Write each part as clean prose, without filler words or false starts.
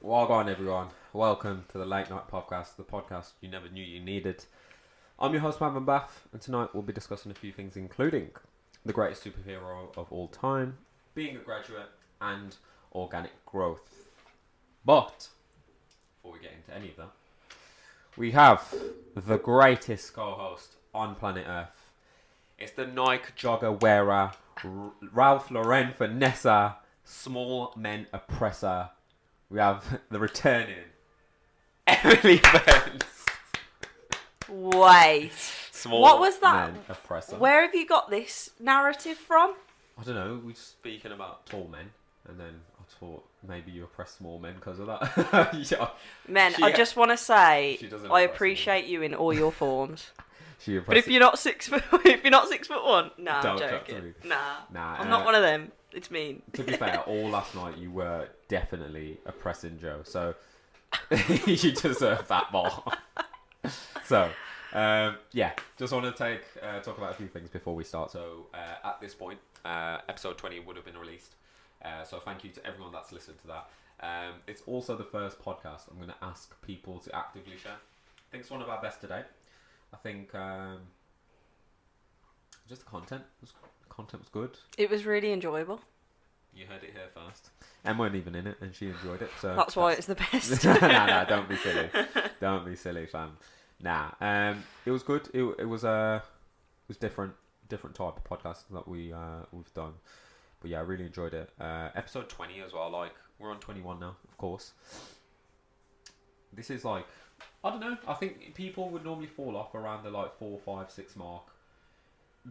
Well on everyone, welcome to the Late Night Phovcast, the podcast you never knew you needed. I'm your host Mandem, and tonight we'll be discussing a few things including the greatest superhero of all time, being a graduate, and organic growth. But, before we get into any of that, we have the greatest co-host on planet Earth. It's the Nike jogger wearer, Ralph Lauren Vanessa, small men oppressor. We have the returning Emily Burns. Wait. Small what was that? Men oppressor. Where have you got this narrative from? I don't know. We're speaking about tall men, and then I thought maybe you oppress small men because of that. Yeah. Men, I just want to say I appreciate me. you in all your forms. But if you're not 6 foot, if you're not 6'1", nah, I'm joking. Nah, I'm not one of them. It's mean. To be fair, all last night you were definitely oppressing Joe, so you deserve that more. So, yeah, just want to talk about a few things before we start. So, at this point, episode 20 would have been released. So, thank you to everyone that's listened to that. It's also the first podcast I'm going to ask people to actively share. I think it's one of our best to date. I think just the content was good. It was really enjoyable. You heard it here first. Emma wasn't even in it, and she enjoyed it. So that's why it's the best. Nah, don't be silly. Don't be silly, fam. Nah, it was good. It was different type of podcast that we've done. But yeah, I really enjoyed it. Episode 20 as well. Like, we're on 21 now, of course. This is like, I don't know. I think people would normally fall off around the 4, 5, 6 mark.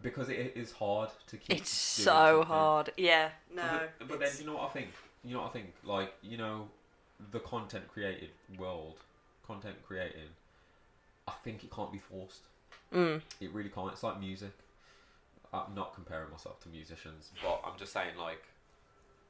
Because it is hard to keep. It's so hard. Yeah. No. But then you know what I think? Like, you know, the content creating, I think it can't be forced. It really can't. It's like music. I'm not comparing myself to musicians, but I'm just saying, like,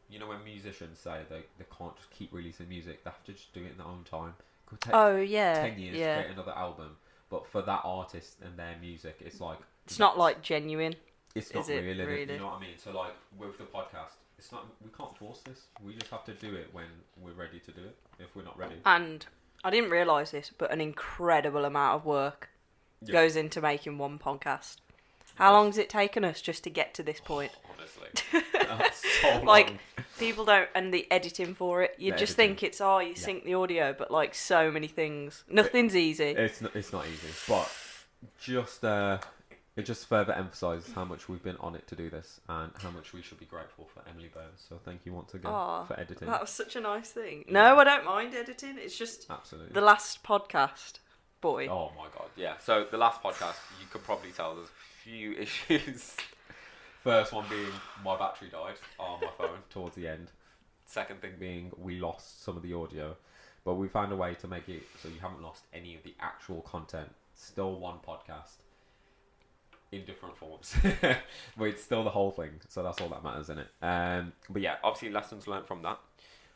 you know, when musicians say they can't just keep releasing music, they have to just do it in their own time. It could take 10 years to create another album. But for that artist and their music, it's like... It's not like genuine. It's not really. You know what I mean? So like with the podcast, it's not. We can't force this. We just have to do it when we're ready to do it. If we're not ready. And I didn't realise this, but an incredible amount of work goes into making one podcast. How long has it taken us just to get to this point? Honestly, that's so long. Like, people don't, and the editing for it, you just think it's you sync the audio, but like so many things, nothing's easy. It's not easy, but just it just further emphasises how much we've been on it to do this, and how much we should be grateful for Emily Burns. So thank you once again for editing. That was such a nice thing. No, I don't mind editing. It's just absolutely the last podcast, boy. Oh my god, yeah. So the last podcast, you could probably tell there's a few issues. First one being my battery died on my phone towards the end. Second thing being we lost some of the audio, but we found a way to make it so you haven't lost any of the actual content. Still one podcast in different forms, but it's still the whole thing, so that's all that matters in it. But yeah, obviously lessons learned from that.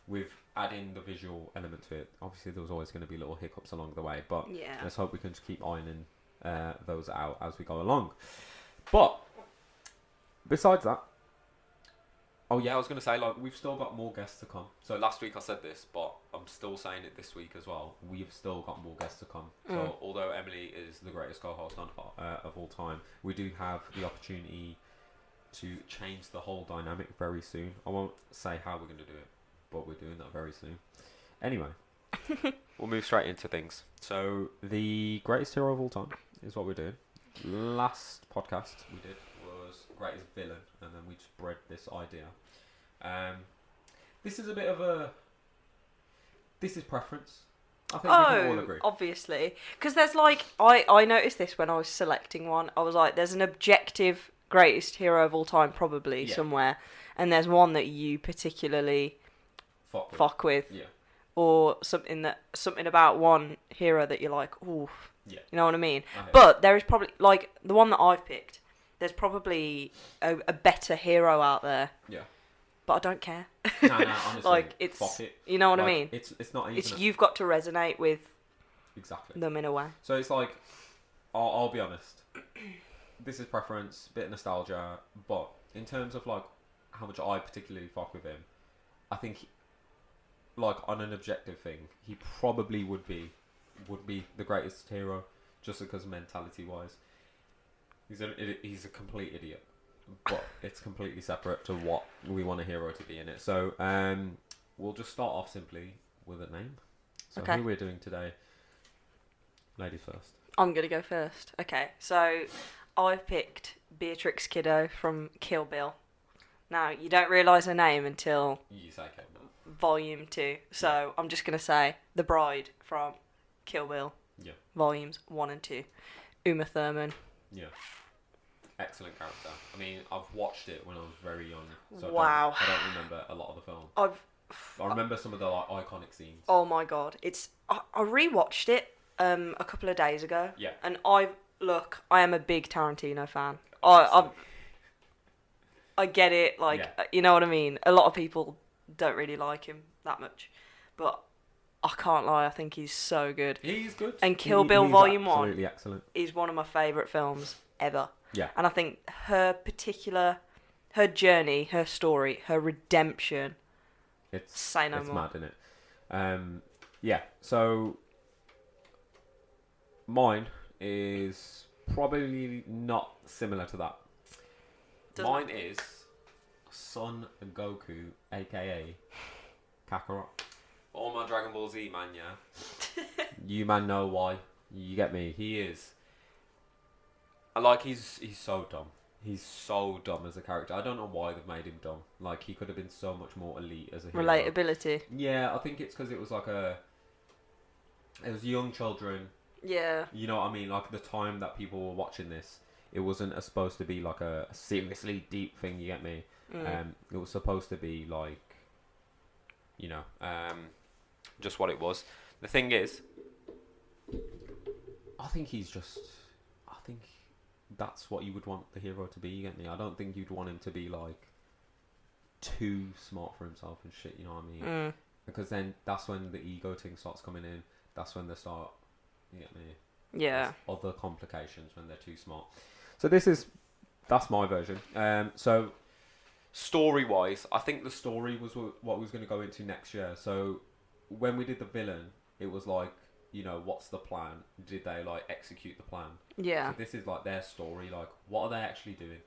With adding the visual element to it, obviously there was always going to be little hiccups along the way, but let's hope we can just keep ironing those out as we go along. But besides that, I was going to say, like, we've still got more guests to come. So last week I said this, but I'm still saying it this week as well. We've still got more guests to come. So although Emily is the greatest co-host of all time, we do have the opportunity to change the whole dynamic very soon. I won't say how we're going to do it, but we're doing that very soon. Anyway, we'll move straight into things. So the greatest hero of all time is what we're doing. Last podcast we did was greatest villain, and then we just bred this idea. This is a bit of this is preference. I think we can all agree. Obviously, because there's like I noticed this when I was selecting one. I was like, there's an objective greatest hero of all time probably somewhere, and there's one that you particularly fuck with. Yeah. Or something about one hero that you're like, ooh. Yeah. You know what I mean? But there is probably, like, the one that I've picked, there's probably a better hero out there. Yeah. But I don't care. No, honestly, like, it's, fuck it. You know what I mean? It's not even... you've got to resonate with them in a way. So it's like, I'll be honest, this is preference, bit of nostalgia, but in terms of, like, how much I particularly fuck with him, I think like on an objective thing, he probably would be the greatest hero, just because mentality wise, he's a complete idiot. But it's completely separate to what we want a hero to be in it. So we'll just start off simply with a name. So Okay. who we're doing today? Ladies first. I'm going to go first. Okay, so I've picked Beatrix Kiddo from Kill Bill. Now, you don't realise her name until You say Kate. Volume 2. So I'm just going to say the bride from Kill Bill. Yeah. Volumes 1 and 2. Uma Thurman. Yeah. Excellent character. I mean, I've watched it when I was very young, so Wow. I don't remember a lot of the film. I remember some of the like, iconic scenes. Oh my god. I rewatched it a couple of days ago. Yeah. And I am a big Tarantino fan. I get it, like, Yeah. You know what I mean? A lot of people don't really like him that much. But I can't lie, I think he's so good. He's good. And Kill Bill Volume 1 absolutely excellent. is one of my favourite films ever. Yeah. And I think her journey, her story, her redemption, say no more. It's mad, isn't it? Yeah, so mine is probably not similar to that. Mine is Son Goku, aka Kakarot. All my Dragon Ball Z, man, yeah. You man know why. You get me. He is. Like, he's so dumb. He's so dumb as a character. I don't know why they've made him dumb. Like, he could have been so much more elite as a hero. Relatability. Yeah, I think it's because it was like it was young children. Yeah. You know what I mean? Like, the time that people were watching this, it wasn't supposed to be like a seriously deep thing, you get me? It was supposed to be like, you know, just what it was. The thing is, I think that's what you would want the hero to be, you get me? I don't think you'd want him to be like too smart for himself and shit, you know what I mean? Because then that's when the ego thing starts coming in. That's when they start, you get me? Yeah. There's other complications when they're too smart. So that's my version. So story wise, I think the story was what we was going to go into next year. So when we did the villain, it was like, you know, what's the plan? Did they like execute the plan? Yeah. So this is like their story. Like, what are they actually doing?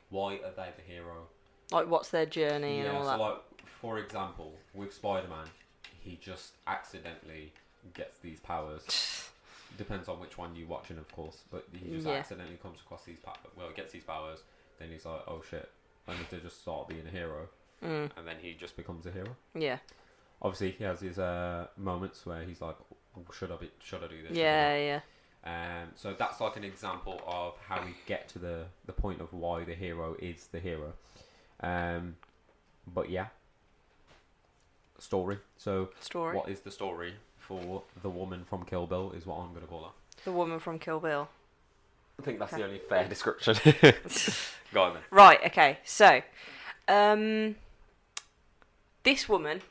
Why are they the hero? Like, what's their journey and all that? So like, for example, with Spider-Man, he just accidentally gets these powers. Depends on which one you're watching, of course. But he just accidentally comes across these powers. Well, he gets these powers. Then he's like, oh shit, I need to just start being a hero. And then he just becomes a hero. Yeah. Obviously, he has his moments where he's like, should I do this? Yeah. So that's like an example of how we get to the point of why the hero is the hero. But yeah, story. So what is the story for the woman from Kill Bill is what I'm going to call her. The woman from Kill Bill. I think that's the only fair description. Go on then. Right, okay. So, this woman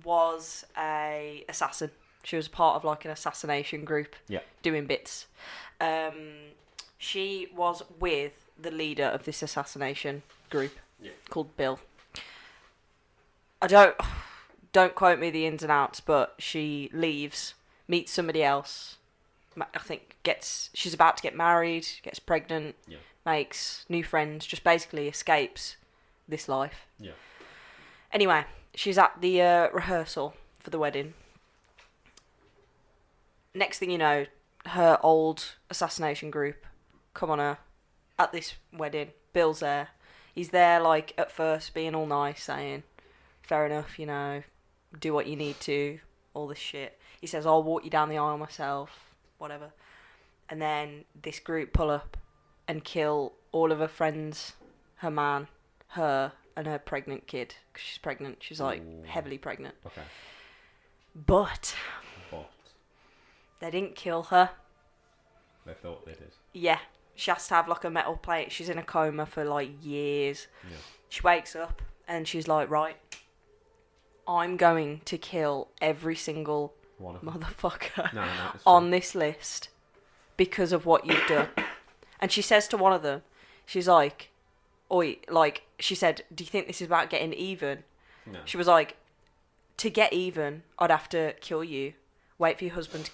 was a assassin. She was part of like an assassination group. Yeah. Doing bits. She was with the leader of this assassination group. Yeah. Called Bill. Don't quote me the ins and outs, but she leaves, meets somebody else. I think she's about to get married, gets pregnant, makes new friends, just basically escapes this life. Yeah. Anyway, she's at the rehearsal for the wedding. Next thing you know, her old assassination group come on her at this wedding. Bill's there. He's there, like, at first being all nice, saying, fair enough, you know, do what you need to, all this shit. He says, I'll walk you down the aisle myself, whatever. And then this group pull up and kill all of her friends, her man, her, and her pregnant kid. Because she's pregnant. She's, like, heavily pregnant. Okay. But they didn't kill her. They thought they did. Yeah. She has to have, like, a metal plate. She's in a coma for, like, years. Yeah. She wakes up and she's like, right, I'm going to kill every single motherfucker on this list because of what you've done. And she says to one of them, she's like, oi, like, she said, do you think this is about getting even? No. She was like, to get even, I'd have to kill you, wait for your husband to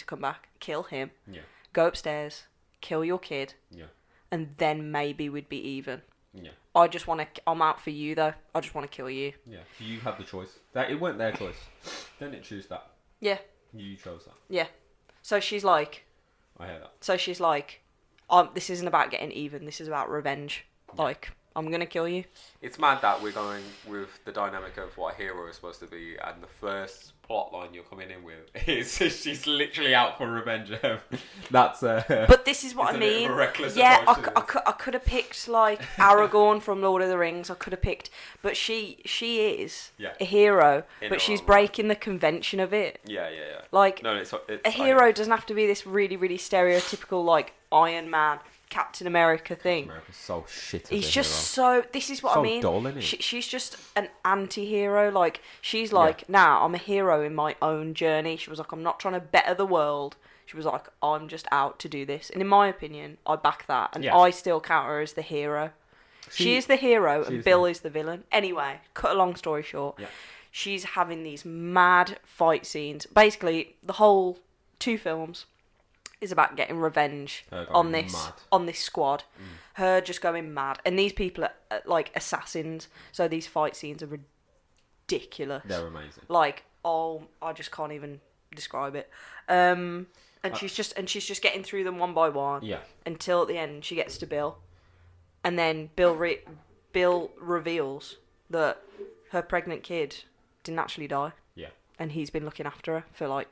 come back, kill him, go upstairs, kill your kid, and then maybe we'd be even. Yeah. I'm out for you though. I just want to kill you. Yeah. You have the choice. It weren't their choice. They didn't choose that. Yeah. You chose that. Yeah. So she's like. I hear that. So she's like, this isn't about getting even. This is about revenge. Yeah. Like, I'm gonna kill you. It's mad that we're going with the dynamic of what a hero is supposed to be, and the first plot line you're coming in with is she's literally out for revenge. That's But this is what I mean. Yeah, I could have picked like Aragorn from Lord of the Rings. I could have picked, but she is a hero, but she's breaking the convention of it. Yeah. Like, no, it's a hero doesn't have to be this really, really stereotypical like Iron Man, Captain America thing. America's so shit. He's just so. This is what I mean. Dull, isn't it? She's just an anti-hero. Like, she's like, nah, I'm a hero in my own journey. She was like, I'm not trying to better the world. She was like, I'm just out to do this. And in my opinion, I back that, and I still count her as the hero. She is the hero, and Bill is the villain. Anyway, cut a long story short, she's having these mad fight scenes. Basically, the whole 2 films is about getting revenge on this squad. Her just going mad, and these people are like assassins, so these fight scenes are ridiculous. They're amazing. Like, I just can't even describe it. And she's just getting through them one by one. Yeah. Until at the end she gets to Bill, and then Bill reveals that her pregnant kid didn't actually die. Yeah. And he's been looking after her for like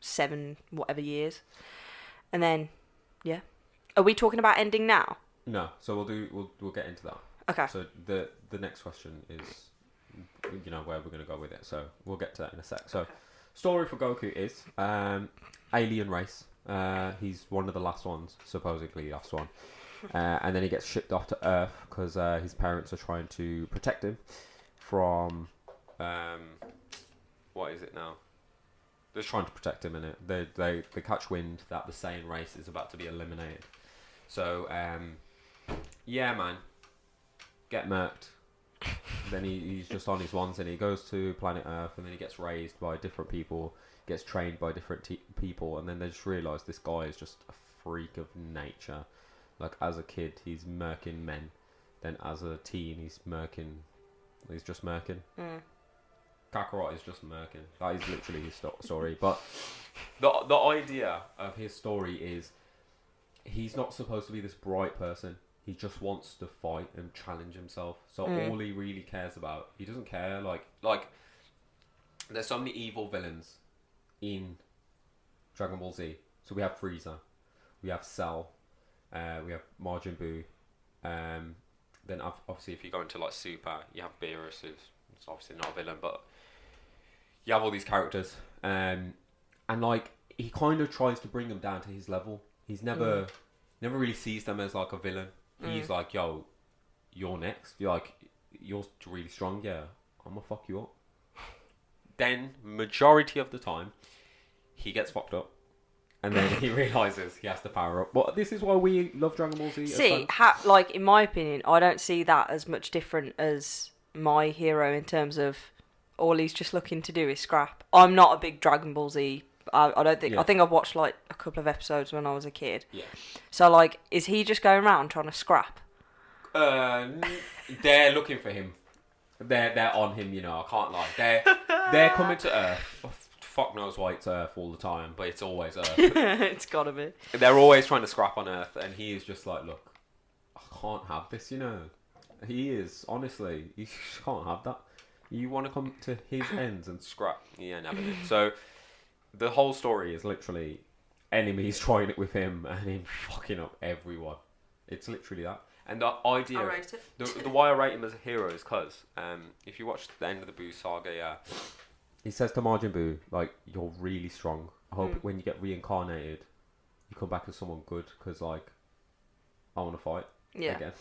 7 whatever years, and then are we talking about ending now? No, so we'll get into that. Okay. So the next question is, where we're going to go with it, so we'll get to that in a sec. So story for Goku is alien race. He's one of the last ones, supposedly last one, and then he gets shipped off to Earth because his parents are trying to protect him from what is it now? They're trying to protect him in it. They catch wind that the Saiyan race is about to be eliminated. So, man, get murked. Then he's just on his ones, and he goes to planet Earth, and then he gets raised by different people, gets trained by different people, and then they just realise this guy is just a freak of nature. Like, as a kid, he's murking men. Then as a teen, he's just murking. Kakarot is just murking. That is literally his story. But the idea of his story is he's not supposed to be this bright person. He just wants to fight and challenge himself. So all he really cares about, he doesn't care. Like there's so many evil villains in Dragon Ball Z. So we have Frieza, we have Cell, we have Majin Buu. Then obviously if you go into like Super, you have Beerus, who's obviously not a villain, but you have all these characters, and like he kind of tries to bring them down to his level. He's never really sees them as like a villain. He's like, yo, you're next. You're really strong. Yeah, I'm gonna fuck you up. Then majority of the time, he gets fucked up, and then he realizes he has to power up. But this is why we love Dragon Ball Z. See, in my opinion, I don't see that as much different as my hero in terms of all he's just looking to do is scrap. I'm not a big Dragon Ball Z. I don't think. I think I've watched like a couple of episodes when I was a kid. Yeah. So like, is he just going around trying to scrap? They're looking for him. They're on him. I can't lie. They're coming to Earth. Fuck knows why it's Earth all the time, but it's always Earth. It's gotta be. They're always trying to scrap on Earth, and he is just like, look, I can't have this. He is honestly. You can't have that. You want to come to his ends and scrap? Yeah, never did. So the whole story is literally enemies trying it with him and him fucking up everyone. It's literally that. And the idea, I rate it. the why I rate him as a hero is because if you watch the end of the Buu saga, he says to Majin Buu, like, you're really strong. I hope when you get reincarnated, you come back as someone good because, like, I want to fight. Yeah. Again.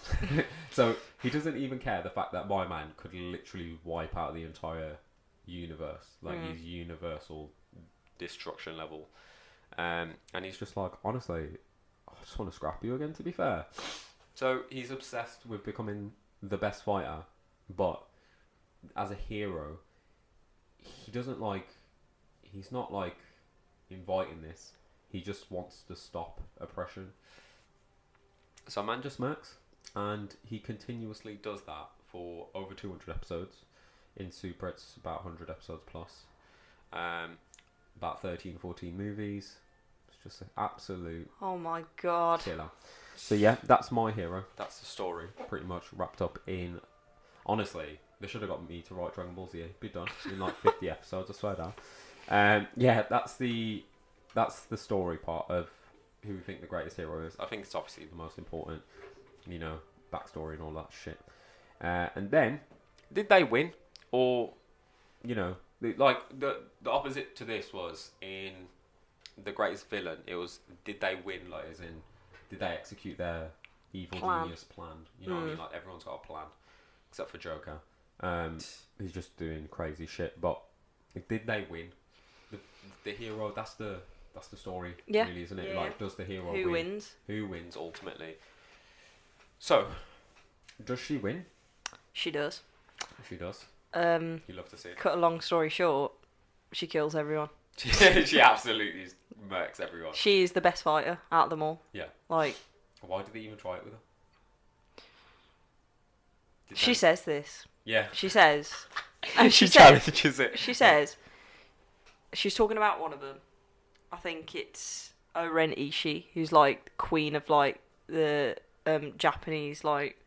So he doesn't even care the fact that my man could literally wipe out the entire universe. Like he's universal destruction level. And he's just like, honestly, I just want to scrap you again, to be fair. So he's obsessed with becoming the best fighter, but as a hero, he doesn't like. He's not like inviting this. He just wants to stop oppression. So man just smirks, and he continuously does that for over 200 episodes. In Super, it's about 100 episodes plus. About 13, 14 movies. It's just an absolute Oh my god. killer. So yeah, that's my hero. That's the story, pretty much wrapped up in. Honestly, they should have got me to write Dragon Ball Z. It'd be done in like 50 episodes. I swear down. Yeah, that's the story part of who we think the greatest hero is. I think it's obviously the most important, backstory and all that shit. And then, did they win, or the opposite to this was in the greatest villain? It was, did they win? Like, as in, did they execute their evil genius plan? You know what I mean? Like, everyone's got a plan, except for Joker. He's just doing crazy shit. But did they win? The hero. That's the story, really, isn't it? Yeah. Like, does the hero win? Who wins? Who wins ultimately? So, does she win? She does. She does. You love to see it. Cut a long story short, she kills everyone. She absolutely murks everyone. She's the best fighter out of them all. Yeah. Like, why did they even try it with her? She says this. Yeah. She says. And she challenges it. She says. She's talking about one of them. I think it's Oren Ishii, who's like queen of like the Japanese like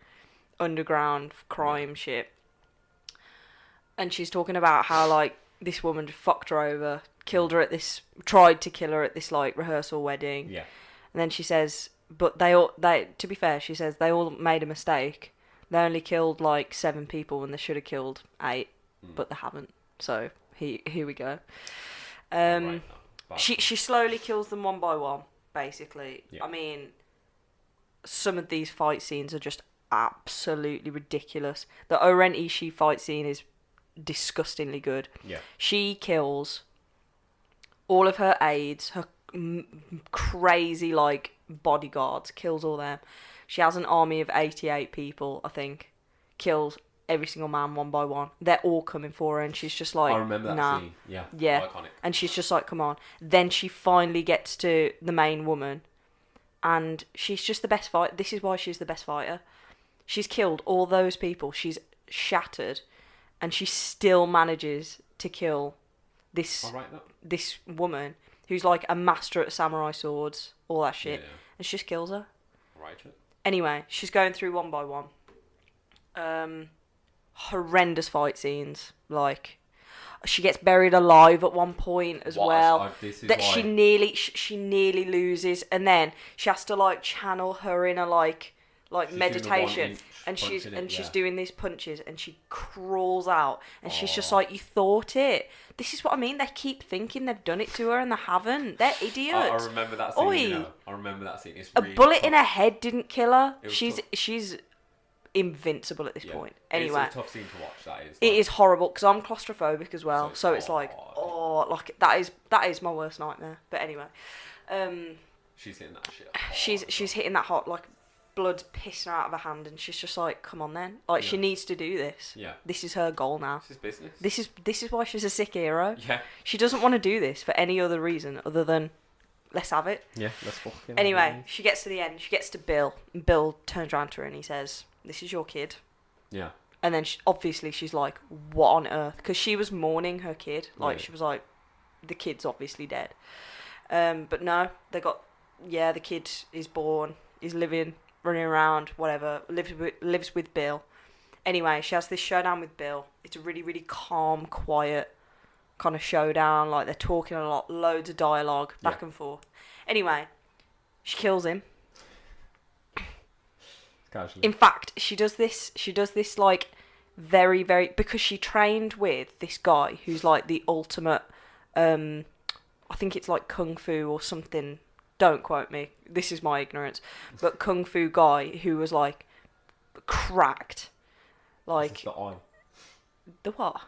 underground crime shit. And she's talking about how like this woman fucked her over, tried to kill her at this like rehearsal wedding. Yeah. And then she says, but they to be fair, she says they all made a mistake. They only killed like 7 people when they should have killed 8, but they haven't. So here we go. Right. She slowly kills them one by one, basically. Yeah. I mean, some of these fight scenes are just absolutely ridiculous. The Oren Ishii fight scene is disgustingly good. Yeah. She kills all of her aides, her crazy like bodyguards, kills all them. She has an army of 88 people, I think. Kills every single man one by one. They're all coming for her, and she's just like, I remember that scene. Yeah. Iconic. And she's just like, come on. Then she finally gets to the main woman, and she's just the best fighter. This is why she's the best fighter. She's killed all those people. She's shattered, and she still manages to kill this woman who's like a master at samurai swords, all that shit, and she just kills her. Right. Anyway, she's going through one by one. Horrendous fight scenes. Like, she gets buried alive at one point as well. She nearly loses, and then she has to like channel her inner like meditation, and she's doing these punches, and she crawls out, and she's just like, you thought it. This is what I mean. They keep thinking they've done it to her, and they haven't. They're idiots. I remember that scene. I remember that scene. It's really a bullet in her head didn't kill her. She's invincible at this point. Anyway, it's a tough scene to watch. That is. It is horrible because I'm claustrophobic as well. So it's like, that is my worst nightmare. But anyway, she's hitting that shit. She's hitting that hot, like blood's pissing her out of her hand, and she's just like, come on then, like she needs to do this. Yeah. This is her goal now. This is business. This is why she's a sick hero. Yeah. She doesn't want to do this for any other reason other than let's have it. Yeah, let's fucking. Anyway, she gets to the end. She gets to Bill. And Bill turns around to her and he says, "This is your kid." Yeah. And then obviously she's like, "What on earth?" Because she was mourning her kid. Like she was like, "The kid's obviously dead." But no, the kid is born. He's living, running around, whatever. Lives with Bill. Anyway, she has this showdown with Bill. It's a really, really calm, quiet kind of showdown. Like, they're talking a lot, loads of dialogue, back and forth. Anyway, she kills him. Casually. In fact, she does this like very, very, because she trained with this guy who's like the ultimate, I think it's like kung fu or something. Don't quote me. This is my ignorance. But kung fu guy who was like cracked. Like the eye. The what?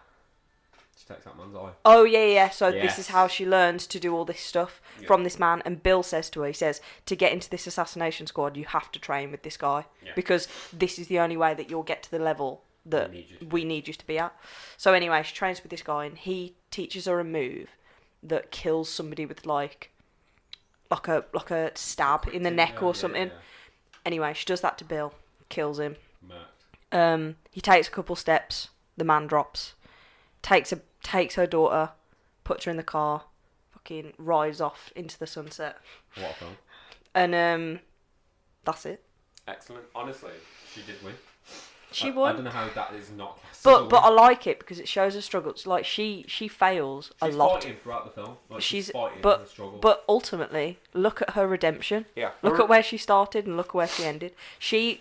She takes that man's eye. Oh yeah. So this is how she learns to do all this stuff from this man. And Bill says to her, he says, to get into this assassination squad, you have to train with this guy because this is the only way that you'll get to the level that we need you to be at. So anyway, she trains with this guy, and he teaches her a move that kills somebody with like a stab in the neck or something. Anyway, she does that to Bill, kills him. He takes a couple steps. The man drops. Takes her daughter, puts her in the car, fucking rides off into the sunset. What a film. And that's it. Excellent. Honestly, she did win. She won. I don't know how that is not. But I like it because it shows her struggles. Like she fails a lot. She's fighting throughout the film. Like, she's fighting but the struggle. But ultimately, look at her redemption. Yeah. Look at where she started and look where she ended. She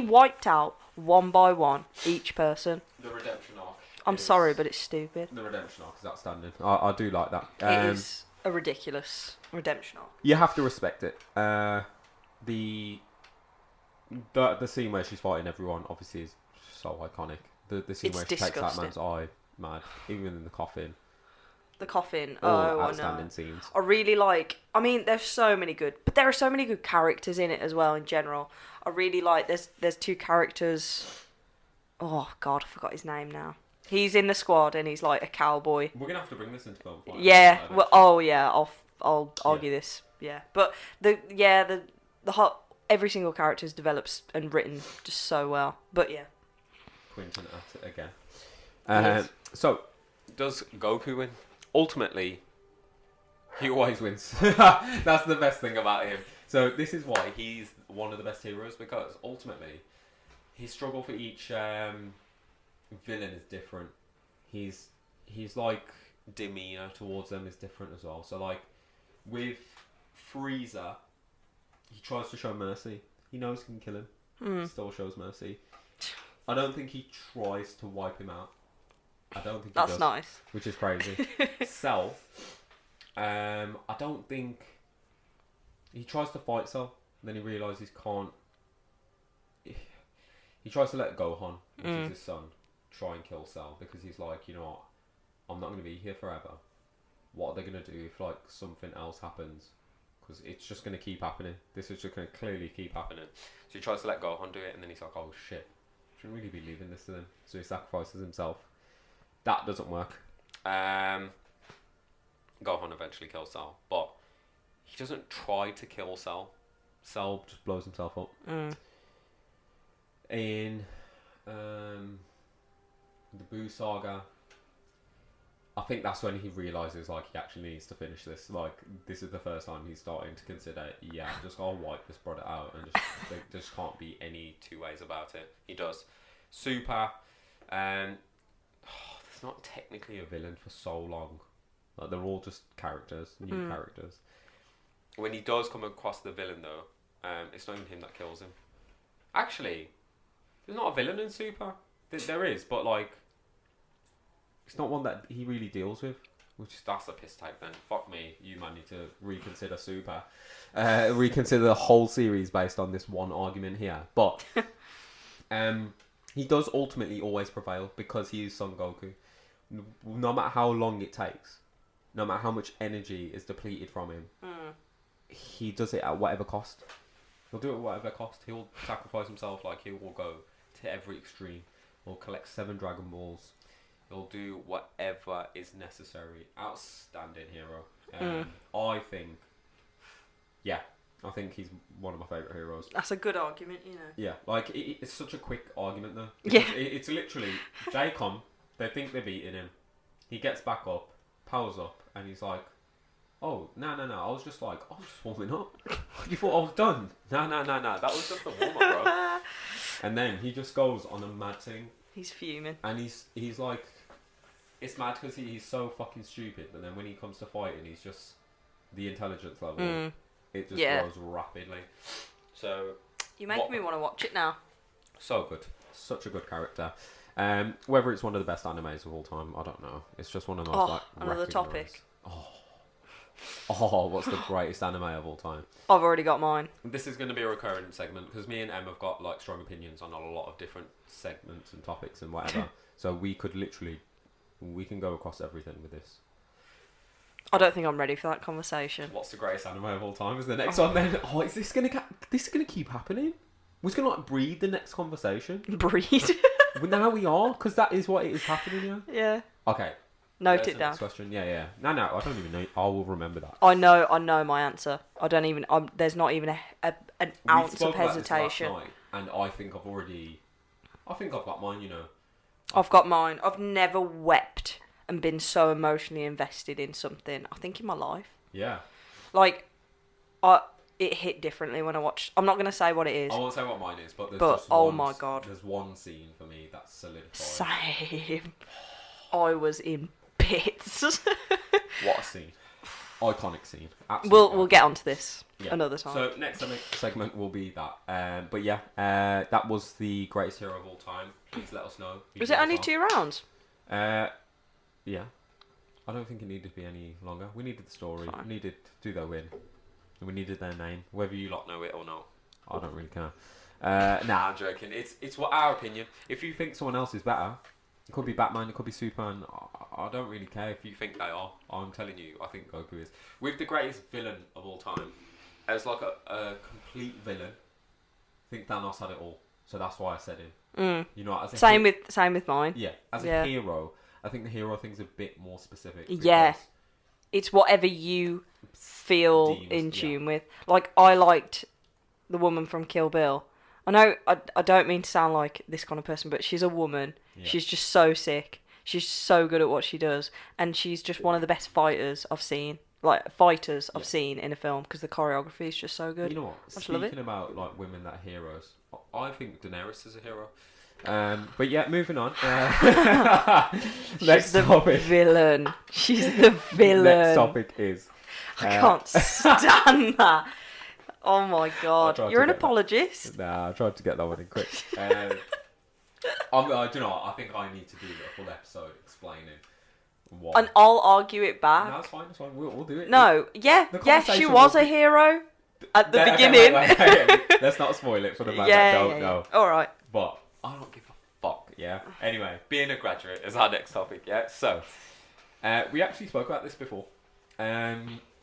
wiped out one by one each person. The redemption arc. I'm sorry, but it's stupid. The redemption arc is outstanding. I do like that. It is a ridiculous redemption arc. You have to respect it. The scene where she's fighting everyone obviously is so iconic. The scene where she takes that man's eye, mad. Even in the coffin. The coffin. All outstanding scenes. I really like. I mean, there's so many good, but there are so many good characters in it as well. In general, I really like. There's two characters. Oh God, I forgot his name now. He's in the squad and he's like a cowboy. We're gonna have to bring this into film. Yeah. Well, oh yeah. I'll argue this. Yeah. But the hot. Every single character is developed and written just so well. But yeah. Quentin at it again. So, does Goku win? Ultimately, he always wins. That's the best thing about him. So this is why he's one of the best heroes, because ultimately, his struggle for each villain is different. He's like demeanor towards them is different as well. So like with Frieza, he tries to show mercy. He knows he can kill him. He still shows mercy. I don't think he tries to wipe him out. I don't think he does. That's nice. Which is crazy. Cell, I don't think he tries to fight Cell, and then he realises he can't. He tries to let Gohan, which is his son, try and kill Cell, because he's like, you know what, I'm not going to be here forever. What are they going to do if like something else happens? Because it's just going to keep happening. This is just going to clearly keep happening. So he tries to let Gohan do it, and then he's like, oh shit, shouldn't really be leaving this to them. So he sacrifices himself. That doesn't work. Gohan eventually kills Cell, but he doesn't try to kill Cell. Cell just blows himself up. In the Buu saga, I think that's when he realises like he actually needs to finish this. Like this is the first time he's starting to consider, yeah, I'm just gonna wipe this product out, and there just can't be any two ways about it. He does. Super, there's not technically a villain for so long. Like they're all just characters, new characters. When he does come across the villain though, it's not even him that kills him. Actually, there's not a villain in Super. There is, but like, it's not one that he really deals with. That's a piss take then. Fuck me, you might need to reconsider Super. Reconsider the whole series based on this one argument here. But he does ultimately always prevail because he is Son Goku. No matter how long it takes, no matter how much energy is depleted from him, he does it at whatever cost. He'll do it at whatever cost. He'll sacrifice himself. Like he will go to every extreme. He'll collect 7 Dragon Balls. He'll do whatever is necessary. Outstanding hero. I think he's one of my favourite heroes. That's a good argument, you know. Yeah, like it's such a quick argument though. Yeah. It's literally they come, they think they're beating him. He gets back up, powers up, and he's like, "Oh, no. I was just like, I was just warming up. You thought I was done? No. That was just a warm up, bro." And then he just goes on a mad thing. He's fuming. And he's like, it's mad because he's so fucking stupid. But then when he comes to fighting, he's just the intelligence level. It just grows rapidly. So you're making me want to watch it now. So good, such a good character. Whether it's one of the best animes of all time, I don't know. It's just one of the most like another topic. Oh, what's the greatest anime of all time? I've already got mine. This is going to be a recurring segment because me and Em have got like strong opinions on a lot of different segments and topics and whatever. So we can go across everything with this. I don't think I'm ready for that conversation. What's the greatest anime of all time? Is the next one then? Oh, is this gonna keep happening? We're just gonna like breed the next conversation. Breed? Well, now we are, because that is what it is happening, yeah. Yeah. Okay. Note There's it the down. next question. Yeah. No, I don't even know. I will remember that. I know my answer. I don't even. There's not even an ounce of hesitation. About this last night, and I think I've got mine. I've got mine. I've never wept and been so emotionally invested in something. I think in my life. Yeah. Like, it hit differently when I watched. I'm not gonna say what it is. I won't say what mine is, but oh my god, there's one scene for me that's solidified. Same. I was in bits. What a scene! Iconic scene. Absolutely. We'll get onto this another time. So next segment will be that. But yeah, that was the greatest hero of all time. Please let us know. Was it only 2 rounds? Yeah. I don't think it needed to be any longer. We needed the story. Fine. We needed to do their win. And we needed their name. Whether you lot know it or not, I don't really care. Nah, I'm joking. It's what our opinion. If you think someone else is better, it could be Batman, it could be Superman. I don't really care if you think they are. I'm telling you, I think Goku is. With the greatest villain of all time, as like a complete villain, I think Thanos had it all. So that's why I said him. You know, as a same with mine. Yeah, as a hero, I think the hero thing's a bit more specific. Yeah, it's whatever you feel in tune with. Like, I liked the woman from Kill Bill. I know I don't mean to sound like this kind of person, but she's a woman. Yeah. She's just so sick. She's so good at what she does, and she's just one of the best fighters I've seen. I've seen in a film, because the choreography is just so good. You know what? Speaking about like women that are heroes, I think Daenerys is a hero. But yeah, moving on. Next topic. Villain. She's the villain. Next topic is. I can't stand that. Oh my god, you're an apologist. Nah, I tried to get that one in quick. I think I need to do a full episode explaining why. And I'll argue it back. No, it's fine. We'll do it. No, she was a hero at the beginning. Wait. Let's not spoil it for the man that don't know. All right. But I don't give a fuck. Yeah. Anyway, being a graduate is our next topic. Yeah. So, we actually spoke about this before. I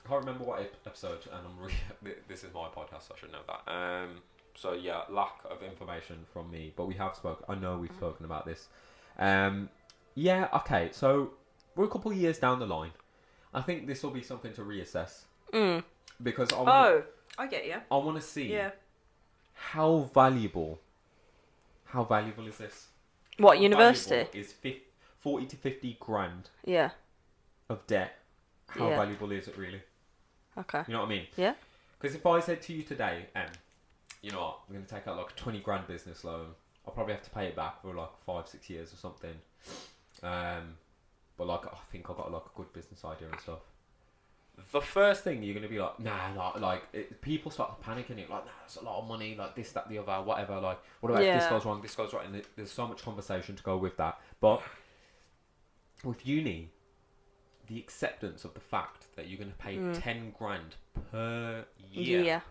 can't remember what episode, and this is my podcast, so I should know that. So yeah, lack of information from me, but we have spoken. I know we've spoken about this. Yeah, okay. So we're a couple of years down the line. I think this will be something to reassess. Because I get you. I want to see how valuable is this? What, university? Is 40 to 50 grand. Yeah. Of debt. How valuable is it really? Okay. You know what I mean? Yeah. Because if I said to you today, you know what, I'm going to take out like a 20 grand business loan. I'll probably have to pay it back for like 5-6 years or something. But like, I think I've got like a good business idea and stuff. The first thing you're going to be like, nah, people start panicking. You're like, nah, that's a lot of money, like this, that, the other, whatever. Like, what about if this goes wrong, this goes right? And there's so much conversation to go with that. But with uni, the acceptance of the fact that you're going to pay 10 grand per year. Yeah.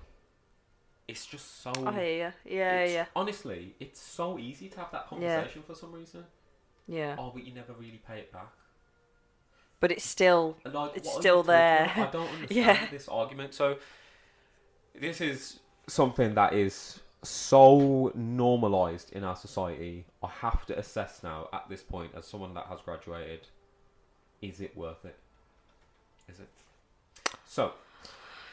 It's just so... I hear you. Yeah. Honestly, it's so easy to have that conversation for some reason. Yeah. Oh, but you never really pay it back. But it's still... Like, it's still there. I don't understand this argument. So, this is something that is so normalised in our society. I have to assess now, at this point, as someone that has graduated... Is it worth it? Is it? So,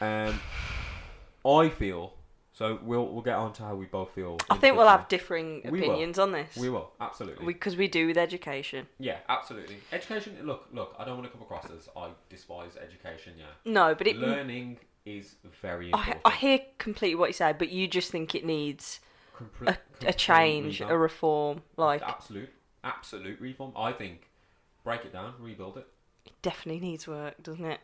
I feel. So we'll get on to how we both feel. I think we'll have differing opinions on this. We will, absolutely. Because we do with education. Yeah, absolutely. Education. Look. I don't want to come across as I despise education. Yeah. No, but learning is very important. I hear completely what you say, but you just think it needs a change, a reform, like absolute reform. I think. Break it down, rebuild it. It definitely needs work, doesn't it?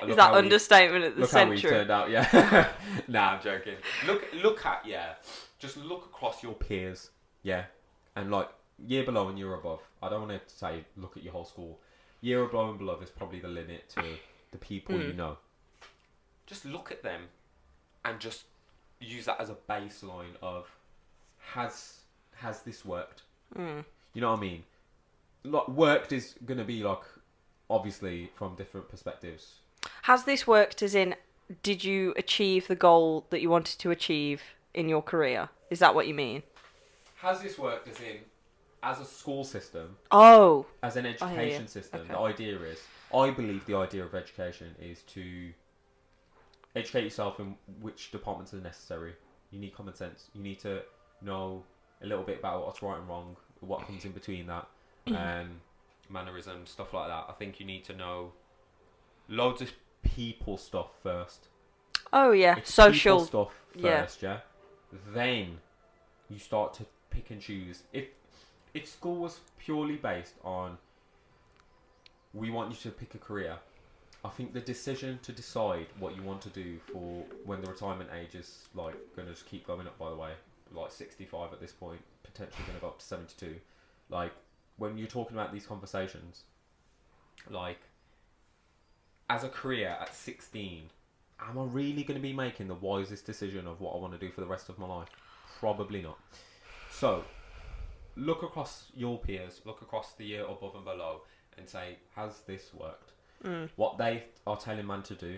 Is that understatement at the century? Look how we turned out, yeah. Nah, I'm joking. Look at, just look across your peers, and like, year below and year above. I don't want to say look at your whole school. Year below and below is probably the limit to the people you know. Just look at them and just use that as a baseline of, has this worked? You know what I mean? Like, worked is going to be like, obviously from different perspectives. Has this worked as in, did you achieve the goal that you wanted to achieve in your career? Is that what you mean? has this worked as a school system? Oh. As an education system, okay. the idea is, I believe the idea of education is to educate yourself in which departments are necessary. You need common sense. You need to know a little bit about what's right and wrong, what comes in between that, mannerisms, stuff like that. I think you need to know loads of people stuff first. Oh yeah, it's social people stuff first, yeah. Then you start to pick and choose. If school was purely based on we want you to pick a career, I think the decision to decide what you want to do for when the retirement age is like going to just keep going up, by the way, like 65 at this point, potentially going to go up to 72. Like when you're talking about these conversations, like as a career at 16, am I really going to be making the wisest decision of what I want to do for the rest of my life? Probably not. So look across your peers, look across the year above and below, and say, has this worked? What they are telling man to do,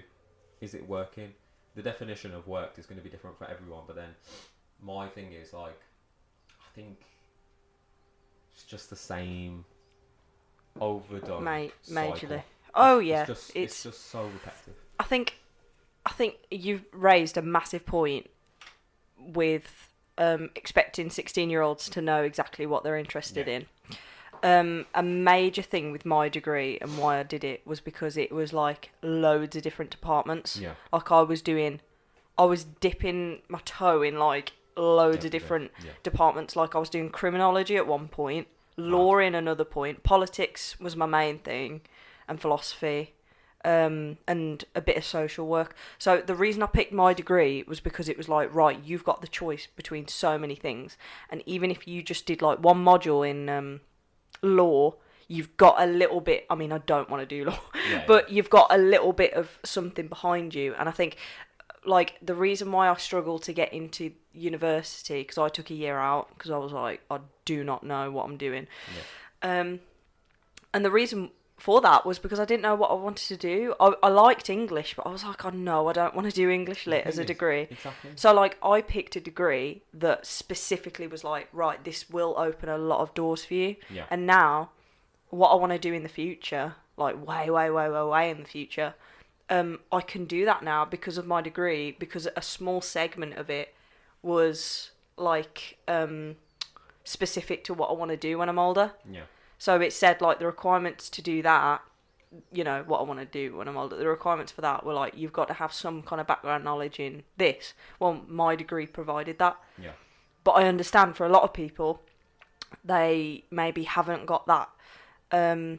is it working? The definition of worked is going to be different for everyone, but then my thing is like, I think it's just the same overdone majorly. Oh yeah, it's just so repetitive. I think you've raised a massive point with expecting 16-year-olds to know exactly what they're interested in. A major thing with my degree and why I did it was because it was like loads of different departments. Yeah. Like I was dipping my toe in like loads of different departments. Like I was doing criminology at one point, law in another point, politics was my main thing, and philosophy, and a bit of social work. So the reason I picked my degree was because it was like, right, you've got the choice between so many things, and even if you just did like one module in law, you've got a little bit, I mean, I don't want to do law, but you've got a little bit of something behind you. And I think like the reason why I struggled to get into university, because I took a year out because I was like, I do not know what I'm doing, and the reason for that was because I didn't know what I wanted to do. I liked English, but I was like, oh no, I don't want to do English lit as a degree. Exactly. So like I picked a degree that specifically was like, right, this will open a lot of doors for you. Yeah. And now what I want to do in the future, like way in the future, I can do that now because of my degree, because a small segment of it was like specific to what I want to do when I'm older. Yeah. So it said, like, the requirements to do that, you know, what I want to do when I'm older, the requirements for that were, like, you've got to have some kind of background knowledge in this. Well, my degree provided that. Yeah. But I understand for a lot of people, they maybe haven't got that, I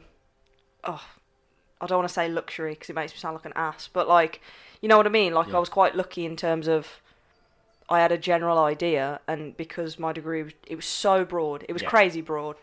don't want to say luxury because it makes me sound like an ass, but, like, you know what I mean? Like, I was quite lucky in terms of I had a general idea, and because my degree, it was so broad. It was crazy broad.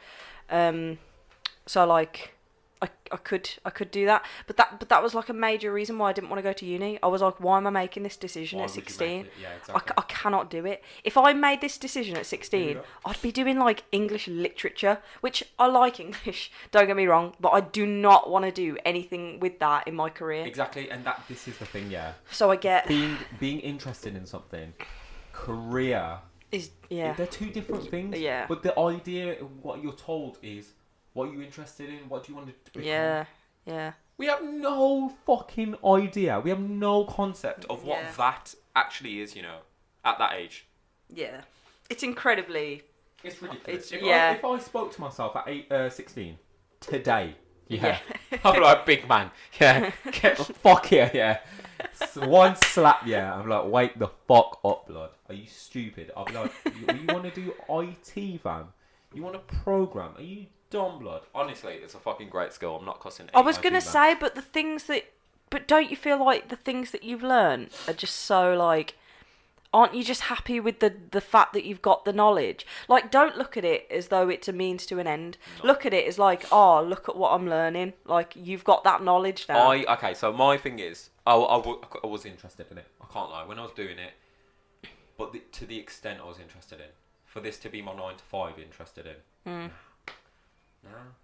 So like I could do that, but that was like a major reason why I didn't want to go to uni. I was like, why am I making this decision at 16? Exactly. I cannot do it. If I made this decision at 16, I'd be doing like English literature, which I like English, don't get me wrong, but I do not want to do anything with that in my career. Exactly, and this is the thing, So I get being interested in something, career is they're two different things. Yeah. But the idea, what you're told is, what are you interested in? What do you want to become? Yeah. We have no fucking idea. We have no concept of what that actually is, you know, at that age. Yeah. It's incredibly... It's ridiculous. If I spoke to myself at 16, today, I'm like, big man, get the fuck here, one slap, I'm like, wake the fuck up, blood. Are you stupid? I'll be like, you want to do IT, fam? You want to program? Are you dumb, blood? Honestly, it's a fucking great skill. I'm not cussing. I was gonna say, but don't you feel like the things that you've learned are just so like, aren't you just happy with the fact that you've got the knowledge? Like, don't look at it as though it's a means to an end. No. Look at it as like, look at what I'm learning. Like, you've got that knowledge now. Okay, so my thing is, I was interested in it. I can't lie. When I was doing it, but to the extent I was interested in, for this to be my 9 to 5 interested in.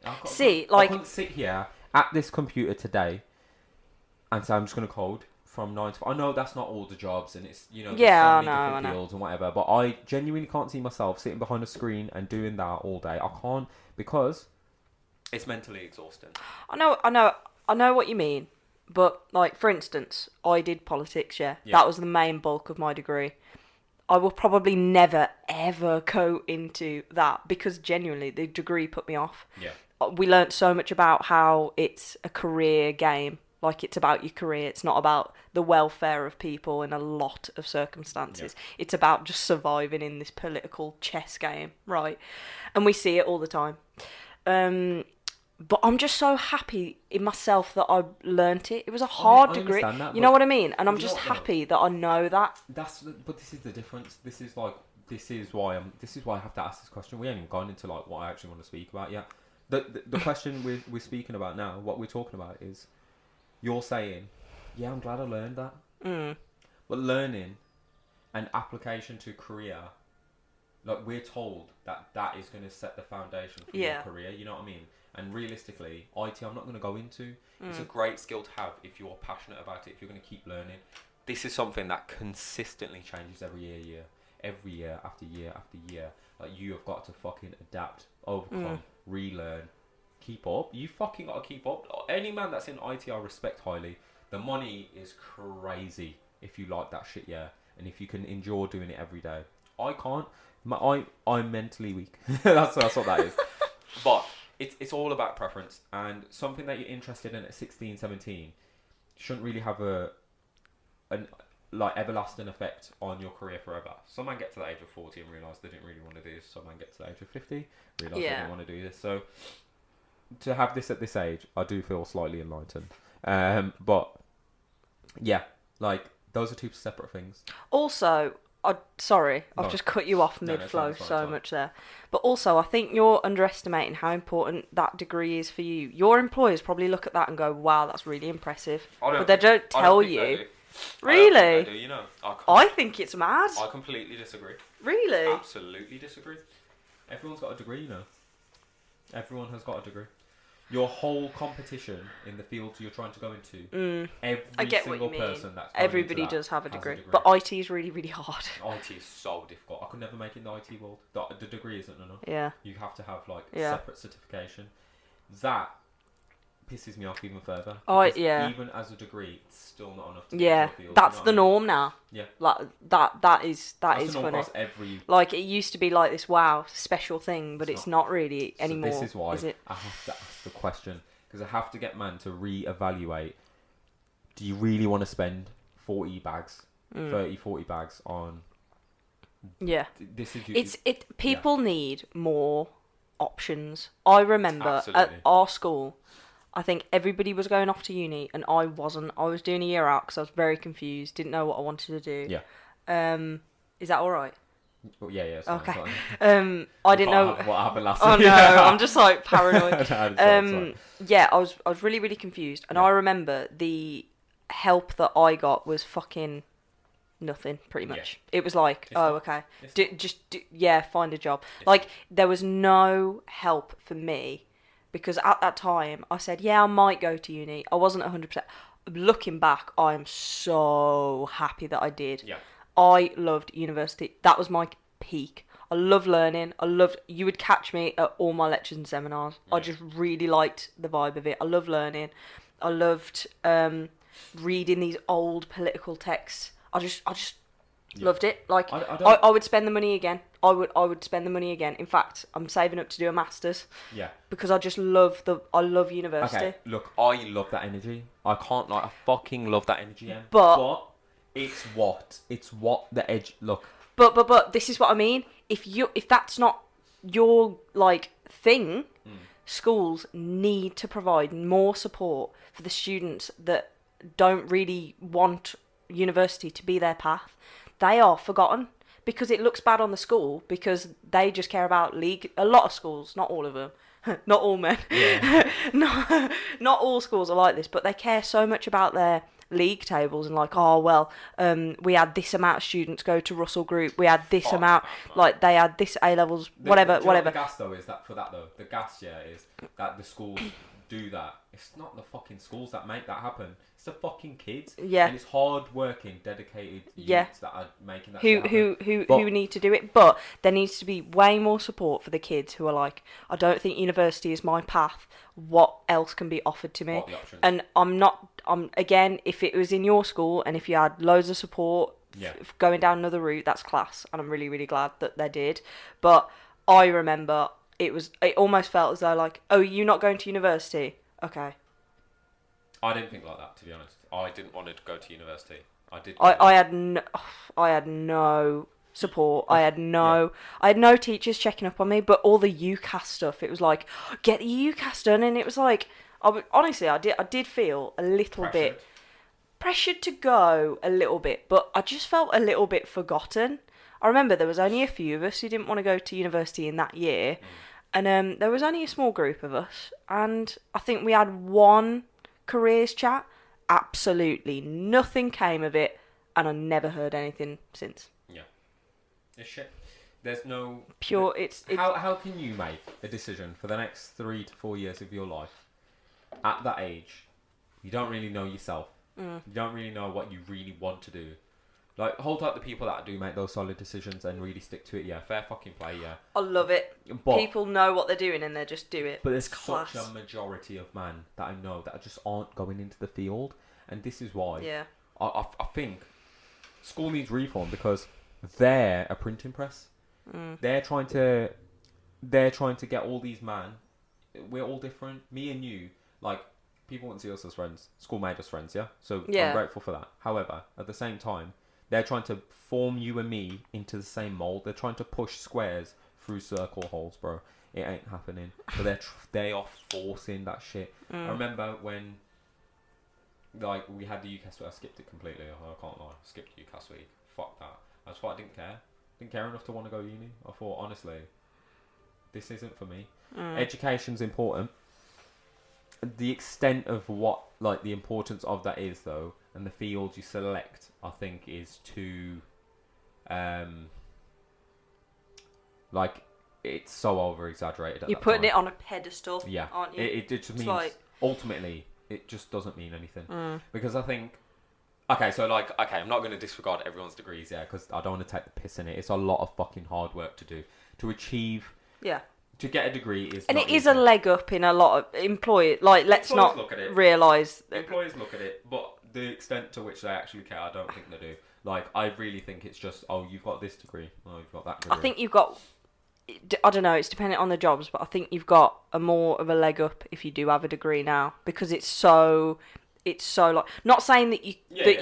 I couldn't sit here at this computer today and say I'm just going to code from 9 to 5. I know that's not all the jobs, and it's, you know, there's Yeah, so many different I know. fields and whatever, but I genuinely can't see myself sitting behind a screen and doing that all day. I can't, because it's mentally exhausting. I know what you mean. But, like, for instance, I did politics, yeah. That was the main bulk of my degree. I will probably never, ever go into that because genuinely the degree put me off. Yeah. We learnt so much about how it's a career game. Like, it's about your career. It's not about the welfare of people in a lot of circumstances. Yeah. It's about just surviving in this political chess game, right? And we see it all the time. But I'm just so happy in myself that I learnt it. It was a hard degree. That, you know what I mean? And I'm just happy that I know that. But this is the difference. This is why I have to ask this question. We haven't even gone into like what I actually want to speak about yet. The question we're speaking about now, what we're talking about is, you're saying, yeah, I'm glad I learned that. But learning and application to career, like, we're told that is going to set the foundation for your career. You know what I mean? And realistically, IT, I'm not going to go into. It's a great skill to have if you're passionate about it, if you're going to keep learning. This is something that consistently changes every year after year after year. Like, you have got to fucking adapt, overcome, relearn, keep up. You fucking got to keep up. Any man that's in IT, I respect highly. The money is crazy if you like that shit, yeah. And if you can endure doing it every day. I can't. I'm mentally weak. that's what that is. But it's all about preference, and something that you're interested in at 16, 17 shouldn't really have an everlasting effect on your career forever. Some man get to the age of 40 and realise they didn't really want to do this. Some man get to the age of 50, realise they didn't want to do this. So to have this at this age, I do feel slightly enlightened. But yeah, like, those are two separate things. Also, sorry, I've just cut you off mid-flow so much there. But also, I think you're underestimating how important that degree is for you. Your employers probably look at that and go, wow, that's really impressive. But they don't tell you. Really? I don't think they do, you know. I think it's mad. I completely disagree. Really? Absolutely disagree. Everyone's got a degree, you know. Everyone has got a degree. Your whole competition in the field you're trying to go into, every single person that's going everybody into that does have a degree. has a degree. But IT is really, really hard. IT is so difficult. I could never make it in the IT world. The degree isn't enough. Yeah. You have to have separate certification. That pisses me off even further. Even as a degree, it's still not enough to get into the field. That's the norm now. Yeah. Like that is that's funny. Every... Like, it used to be like this special thing, but it's not really anymore. So this is why is it? I have to ask the question, because I have to get man to re-evaluate. Do you really want to spend 40 bags, 30, 40 bags on? Yeah. This is people need more options. I remember at our school, I think everybody was going off to uni and I wasn't. I was doing a year out because I was very confused, didn't know what I wanted to do. Yeah. Is that all right? Well, yeah. Okay. I didn't know what happened last week. week. Oh no, I'm just like paranoid. Sorry. Yeah, I was really, really confused, and I remember the help that I got was fucking nothing, pretty much. Yeah. It was like, okay, find a job. Like, there was no help for me. Because at that time, I said, yeah, I might go to uni. I wasn't 100%. Looking back, I'm so happy that I did. Yeah. I loved university. That was my peak. I love learning. You would catch me at all my lectures and seminars. Yeah. I just really liked the vibe of it. I love learning. I loved reading these old political texts. I just loved it. Like, I would spend the money again. I would spend the money again. In fact, I'm saving up to do a master's. Yeah. Because I just love university. Okay, look, I love that energy. I can't lie. I fucking love that energy. Yeah. But it's what the edge. Look. But this is what I mean. If that's not your thing, schools need to provide more support for the students that don't really want university to be their path. They are forgotten because it looks bad on the school because they just care about league. A lot of schools, not all of them, not all men, not all schools are like this, but they care so much about their league tables and we had this amount of students go to Russell Group, we had this amount, they had this A levels, whatever. The gas though is that for that though. The gas is that the schools do that, it's not the fucking schools that make that happen. It's the fucking kids. Yeah. And it's hard-working, dedicated Yeah. youths that are making that shit happen. Who need to do it. But there needs to be way more support for the kids who are like, I don't think university is my path. What else can be offered to me? What are the options? And again, if it was in your school and if you had loads of support going down another route, that's class. And I'm really, really glad that they did. But I remember it almost felt as though like, oh, you're not going to university? Okay. I didn't think like that, to be honest. I didn't want to go to university. I had no support. I had no teachers checking up on me, but all the UCAS stuff, it was like, get the UCAS done, and it was like, honestly, I did feel a little bit pressured to go a little bit, but I just felt a little bit forgotten. I remember there was only a few of us who didn't want to go to university in that year, and there was only a small group of us, and I think we had one careers chat. Absolutely nothing came of it, and I never heard anything since. Yeah, it's shit. There's no pure. How can you make a decision for the next 3 to 4 years of your life at that age? You don't really know yourself. You don't really know what you really want to do. Like, hold up the people that do make those solid decisions and really stick to it. Yeah, fair fucking play. Yeah, I love it. But people know what they're doing and they just do it. But there's such a majority of men that I know that just aren't going into the field, and this is why. Yeah. I think school needs reform because they're a printing press. They're trying to get all these men. We're all different. Me and you, like, people wouldn't see us as friends. School made us friends, yeah? So I'm grateful for that. However, at the same time, they're trying to form you and me into the same mould. They're trying to push squares through circle holes, bro. It ain't happening. So they are forcing that shit. I remember when, like, we had the UCAS week. I skipped it completely. I can't lie. I skipped UCAS week. Fuck that. I just thought I didn't care. Didn't care enough to want to go uni. I thought, honestly, this isn't for me. Education's important. The extent of what, like, the importance of that is, though, and the field you select, I think, is too, like, it's so over-exaggerated. You're putting it on a pedestal, yeah, aren't you? It just means, like, ultimately, it just doesn't mean anything. Because I think, I'm not going to disregard everyone's degrees, yeah, because I don't want to take the piss in it. It's a lot of fucking hard work to do. To achieve... Yeah. To get a degree is and not it is easy. A leg up in a lot of employers. Like, let's not realise... Employers look at it, but the extent to which they actually care, I don't think they do. Like, I really think it's just, oh, you've got this degree, oh, you've got that degree. I think you've got... I don't know, it's dependent on the jobs, but I think you've got a more of a leg up if you do have a degree now, because it's so like, not saying that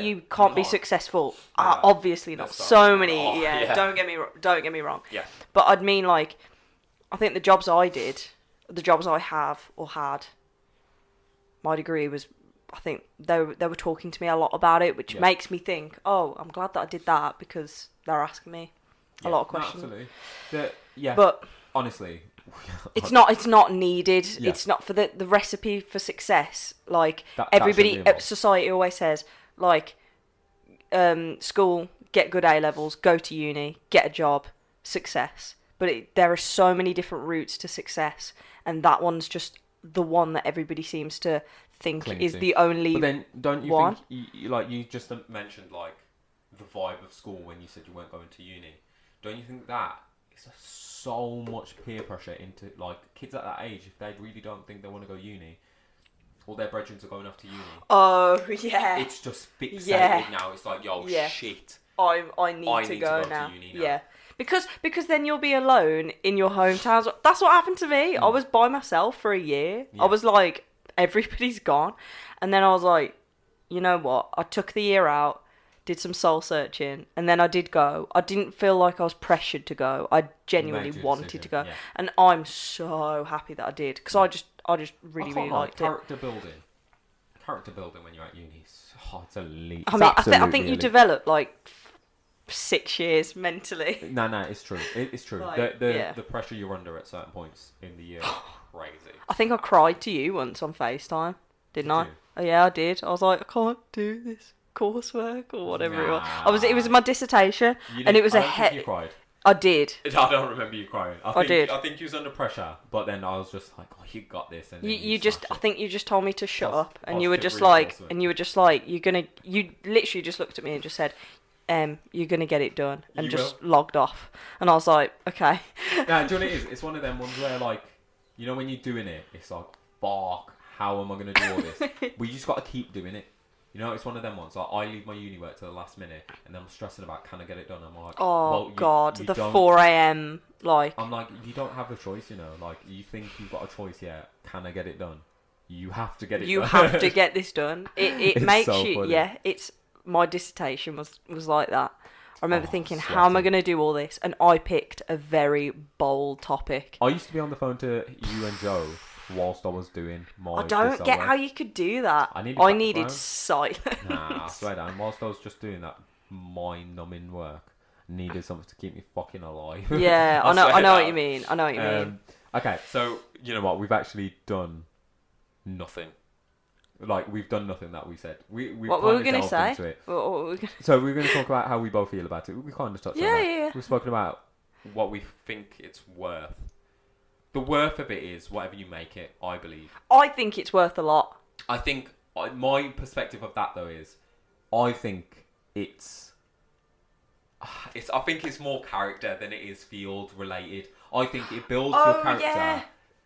you can't be successful. Obviously not. So many. Don't get me wrong. Yeah. But I'd mean, like, I think the jobs I have or had, my degree was, I think they were talking to me a lot about it, which makes me think, oh, I'm glad that I did that because they're asking me a lot of questions. No, absolutely. Yeah. But honestly, it's not needed. Yeah. It's not for the recipe for success. Like, everybody, society always says, like, school, get good A levels, go to uni, get a job, success. But there are so many different routes to success, and that one's just the one that everybody seems to think is the only one. But then, don't you think, you just mentioned, like, the vibe of school when you said you weren't going to uni. Don't you think that is so much peer pressure into, like, kids at that age, if they really don't think they want to go uni, all their brethren are going off to uni. Oh, yeah. It's just fixated now. It's like, yo, shit. I need to go now. To uni now. Yeah. Because then you'll be alone in your hometowns. That's what happened to me. I was by myself for a year. Yeah. I was like, everybody's gone. And then I was like, you know what? I took the year out, did some soul searching, and then I did go. I didn't feel like I was pressured to go. I genuinely wanted to go. Yeah. And I'm so happy that I did, because I just really liked it. Character building when you're at uni, it's elite. I mean, I think you develop, like, 6 years mentally. No, it's true. It's true. Like, the pressure you're under at certain points in the year is crazy. I think I cried to you once on FaceTime, didn't I? Oh, yeah, I did. I was like, I can't do this coursework or whatever it was. It was my dissertation, and it was I don't think you cried. I did. I don't remember you crying. I did. I think you was under pressure, but then I was just like, "Oh, you got this." And then You just, I think you just told me to shut up, and you were just positive like, you literally just looked at me and just said, you're gonna get it done, and You just logged off. And I was like, okay. Yeah, do you know what it is? It's one of them ones where, like, you know, when you're doing it, it's like, fuck, how am I gonna do all this? But you just got to keep doing it. You know, it's one of them ones. Like, I leave my uni work to the last minute, and then I'm stressing about, can I get it done? I'm like, oh God, the 4 a.m. like. I'm like, you don't have a choice, you know. Like, you think you've got a choice, yeah? Can I get it done? You have to get it done. You have to get this done. It makes so you, funny. yeah. It's my dissertation was like that. I remember thinking, sweating. how am I going to do all this? And I picked a very bold topic. I used to be on the phone to you and Joe whilst I was doing my. I don't get how you could do that. I needed silence. Nah, I swear down. Whilst I was just doing that mind-numbing work, I needed something to keep me fucking alive. Yeah, I know what you mean. I know what you mean. Okay, so you know what? We've actually done nothing. Like, we've done nothing that we said. What were we going to say? So we were going to talk about how we both feel about it. We kind of touched on that. Yeah. We've spoken about what we think it's worth. The worth of it is whatever you make it, I believe. I think it's worth a lot. I think, my perspective of that, though, is I think it's I think it's more character than it is field related. I think it builds your character. Yeah.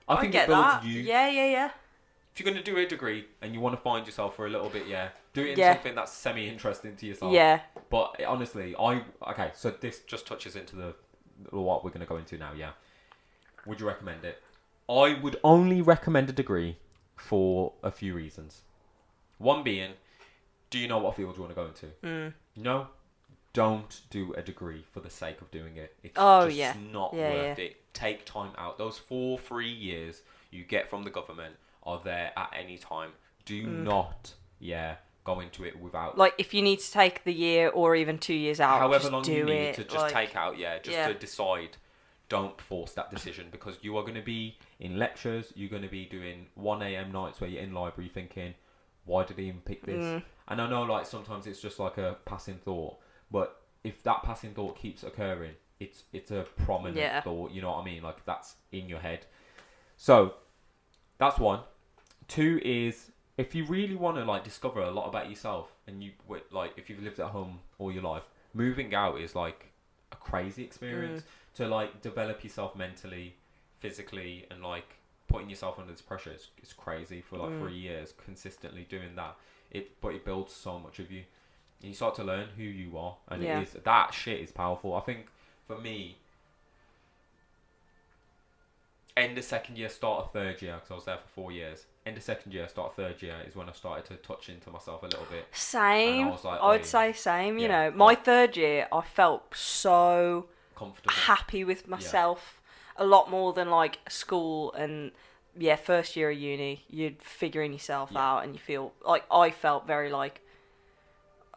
I think it builds that. you. Yeah. If you're going to do a degree and you want to find yourself for a little bit, do it in something that's semi-interesting to yourself. Yeah. But honestly, okay, so this just touches into what we're going to go into now, yeah. Would you recommend it? I would only recommend a degree for a few reasons. One being, do you know what field you want to go into? No? Don't do a degree for the sake of doing it. It's just not worth it. Take time out. Those 4 free years you get from the government are there at any time. Do not, go into it without... Like, if you need to take the year or even 2 years out, however long you need it. to just take out, to decide. Don't force that decision, because you are going to be in lectures, you're going to be doing 1 a.m. nights where you're in library thinking, why did I even pick this? And I know, like, sometimes it's just like a passing thought, but if that passing thought keeps occurring, it's a prominent thought, you know what I mean? Like, that's in your head. So, that's one. 2 is, if you really want to, like, discover a lot about yourself, and you, like, if you've lived at home all your life, moving out is, like, a crazy experience to, like, develop yourself mentally, physically, and, like, putting yourself under this pressure. It's crazy for, like, 3 years consistently doing that. But it builds so much of you. And you start to learn who you are, and that shit is powerful. I think, for me, end of second year, start of third year, because I was there for 4 years. End of second year, start of third year is when I started to touch into myself a little bit. Same. I was like, I would say same. You know, my third year, I felt so comfortable, happy with myself, a lot more than like school and first year of uni. You're figuring yourself out, and you feel like I felt very like,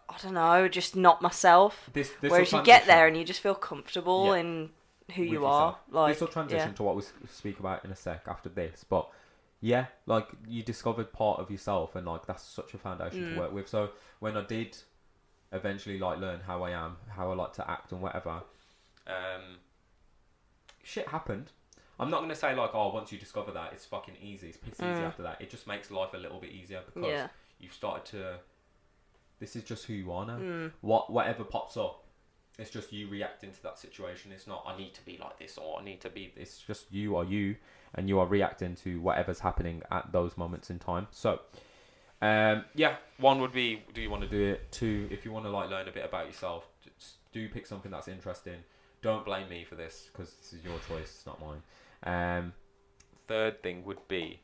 I don't know, just not myself. Whereas you get there and you just feel comfortable in who you are. Like, this will transition to what we'll speak about in a sec after this, but like, you discovered part of yourself, and like, that's such a foundation to work with. So when I did eventually, like, learn how I am, how I like to act and whatever, shit happened. I'm not going to say like, oh, once you discover that, it's fucking easy, it's piss easy after that. It just makes life a little bit easier, because you've started to, this is just who you are now. Whatever pops up, it's just you reacting to that situation. It's not, I need to be like this, or I need to be... It's just you are you, and you are reacting to whatever's happening at those moments in time. So, one would be, do you want to do it? 2, if you want to, like, learn a bit about yourself, just do pick something that's interesting. Don't blame me for this, because this is your choice, it's not mine. Third thing would be,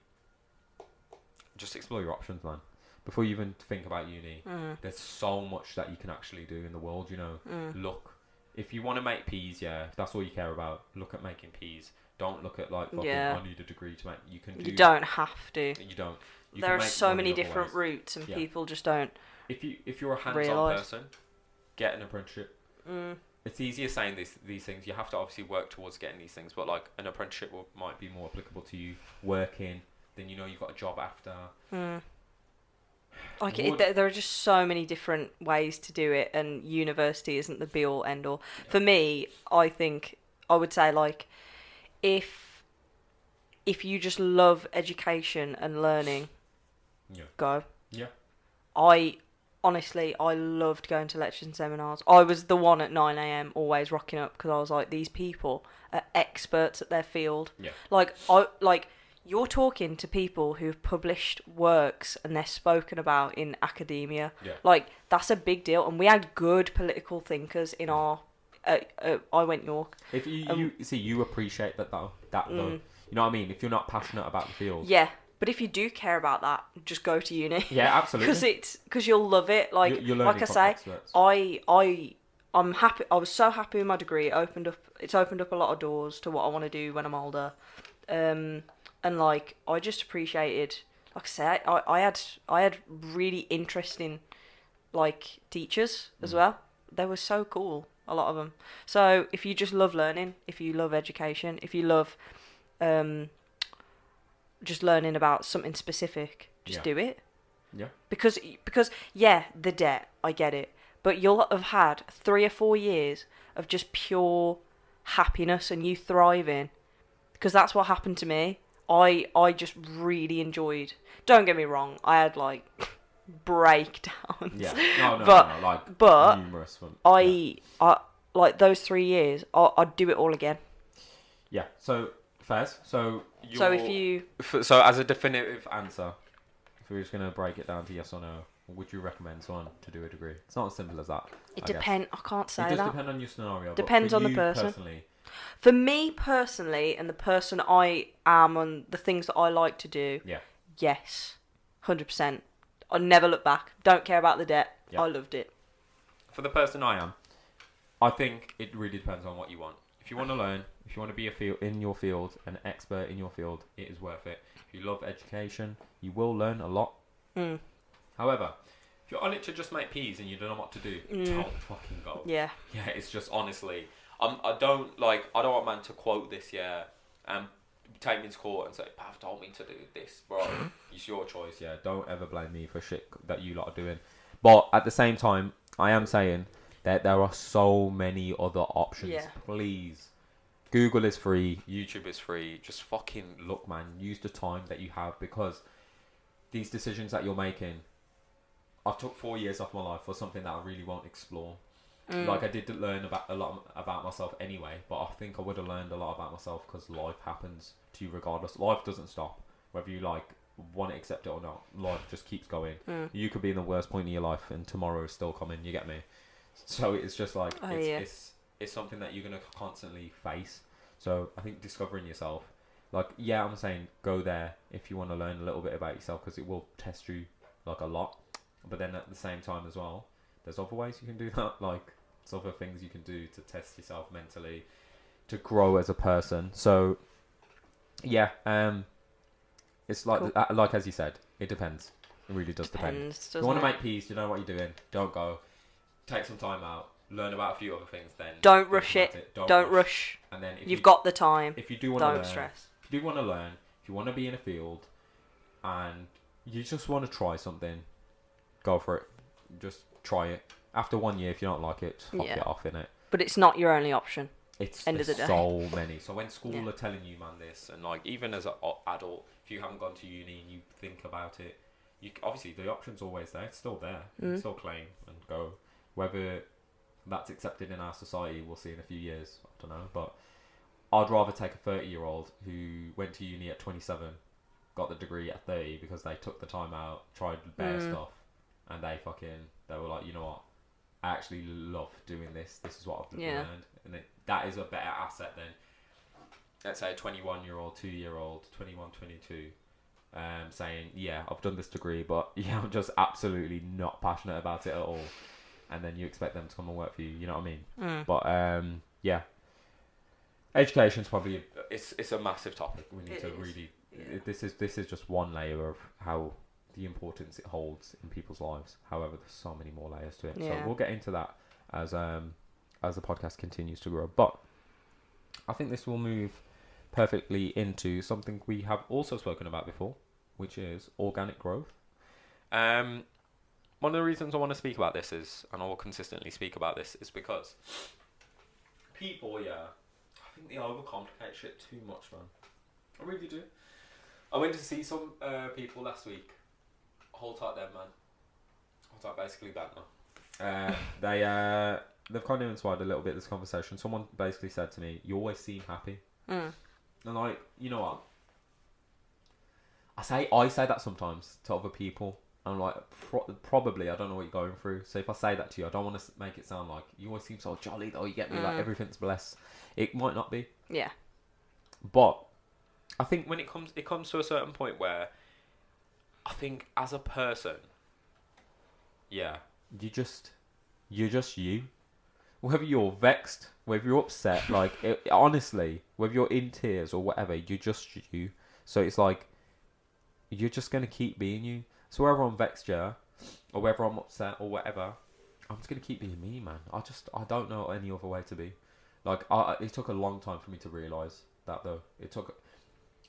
just explore your options, man. Before you even think about uni, there's so much that you can actually do in the world, you know. Look, if you want to make peas, if that's all you care about, look at making peas. Don't look at, like, fucking, I need a degree to make... You don't have to. You don't. There are so many different routes, and people just don't. If you're a hands-on person, get an apprenticeship. It's easier saying these things. You have to obviously work towards getting these things, but, like, an apprenticeship might be more applicable to you working. Then, you know, you've got a job after. Like, there are just so many different ways to do it, and university isn't the be-all, end-all. Yeah. For me, I would say, like, if you just love education and learning, go. Yeah. Honestly, I loved going to lectures and seminars. I was the one at 9 a.m. always rocking up because I was like, these people are experts at their field. Yeah. You're talking to people who've published works and they're spoken about in academia. Yeah. Like, that's a big deal. And we had good political thinkers in our... I went York. If you appreciate that though. You know what I mean? If you're not passionate about the field. Yeah. But if you do care about that, just go to uni. Yeah, absolutely. Because you'll love it. Like, like I say, experts. I'm happy. I was so happy with my degree. It's opened up a lot of doors to what I want to do when I'm older. And like, I just appreciated, like I say, I had really interesting, like, teachers as well. They were so cool, a lot of them. So if you just love learning, if you love education, if you love, just learning about something specific, just do it. Yeah. Because yeah, the debt, I get it, but you'll have had 3 or 4 years of just pure happiness and you thriving, because that's what happened to me. I just really enjoyed. Don't get me wrong, I had like breakdowns. Yeah, no, but numerous ones. I like those 3 years. I'd do it all again. Yeah. So Fez, so as a definitive answer, if we were just gonna break it down to yes or no, would you recommend someone to do a degree? It's not as simple as that. It depends. I can't say that. It does depend on your scenario. Depends on the person. Personally, for me personally, and the person I am, and the things that I like to do. Yeah. Yes, 100%. I'll never look back. Don't care about the debt. Yeah. I loved it. For the person I am, I think it really depends on what you want. If you want to learn, if you want to be in your field, an expert in your field, it is worth it. If you love education, you will learn a lot. However, if you're on it to just make peas and you don't know what to do, don't fucking go. Yeah. Yeah, it's just honestly, I don't want man to quote this, and take me to court and say, Pav told me to do this, bro. It's your choice, yeah. Don't ever blame me for shit that you lot are doing. But at the same time, I am saying that there are so many other options. Yeah. Please. Google is free. YouTube is free. Just fucking look, man. Use the time that you have, because these decisions that you're making, I've took 4 years off my life for something that I really won't explore. Like, I did learn a lot about myself anyway, but I think I would have learned a lot about myself because life happens to you regardless. Life doesn't stop. Whether you want to accept it or not, life just keeps going. You could be in the worst point in your life and tomorrow is still coming, you get me? So it's just like, it's something that you're going to constantly face. So I think discovering yourself, like, yeah, I'm saying go there if you want to learn a little bit about yourself, because it will test you like a lot. But then at the same time as well, there's other ways you can do that. Like, there's other things you can do to test yourself mentally, to grow as a person. So yeah, it's like, cool. Like as you said, it depends. It really does depend. If you want to make peace, you know what you're doing, don't go. Take some time out, learn about a few other things, then don't rush it. Don't rush. And then if you've got the time, if you do want to learn, stress. If you do want to learn, if you want to be in a field and you just want to try something, go for it. Just try it. After 1 year, if you don't like it, fuck it off, innit? But it's not your only option. It's end of the day. So many. So when school are telling you, man, this, and like, even as an adult, if you haven't gone to uni and you think about it, obviously the option's always there. It's still there. You can still claim and go. Whether that's accepted in our society, we'll see in a few years. I don't know. But I'd rather take a 30-year-old who went to uni at 27, got the degree at 30 because they took the time out, tried bare stuff, and they were like, you know what? I actually love doing this. This is what I've learned. And that is a better asset than, let's say, a 21-year-old, 2-year-old, 21, 22, saying, yeah, I've done this degree, but yeah, I'm just absolutely not passionate about it at all. And then you expect them to come and work for you. You know what I mean? But yeah, education's probably it's a massive topic. We need to really. Yeah. This is just one layer of how the importance it holds in people's lives. However, there's so many more layers to it. Yeah. So we'll get into that as the podcast continues to grow. But I think this will move perfectly into something we have also spoken about before, which is organic growth. one of the reasons I want to speak about this is, and I will consistently speak about this, is because people, I think they overcomplicate shit too much, man. I really do. I went to see some people last week. Hold tight then, man. Hold tight, basically banter. They've kind of inspired a little bit of this conversation. Someone basically said to me, "You always seem happy." And like, you know what? I say that sometimes to other people. I'm like, probably I don't know what you're going through. So if I say that to you, I don't want to make it sound like you always seem so jolly though. You get me, like everything's blessed. It might not be. Yeah. But I think when it comes to a certain point where I think as a person, you're just you. Whether you're vexed, whether you're upset, like honestly, whether you're in tears or whatever, you're just you. So it's like you're just gonna keep being you. So whether I'm vexed, or whether I'm upset or whatever, I'm just gonna keep being me, man. I don't know any other way to be. Like it took a long time for me to realise that though. It took,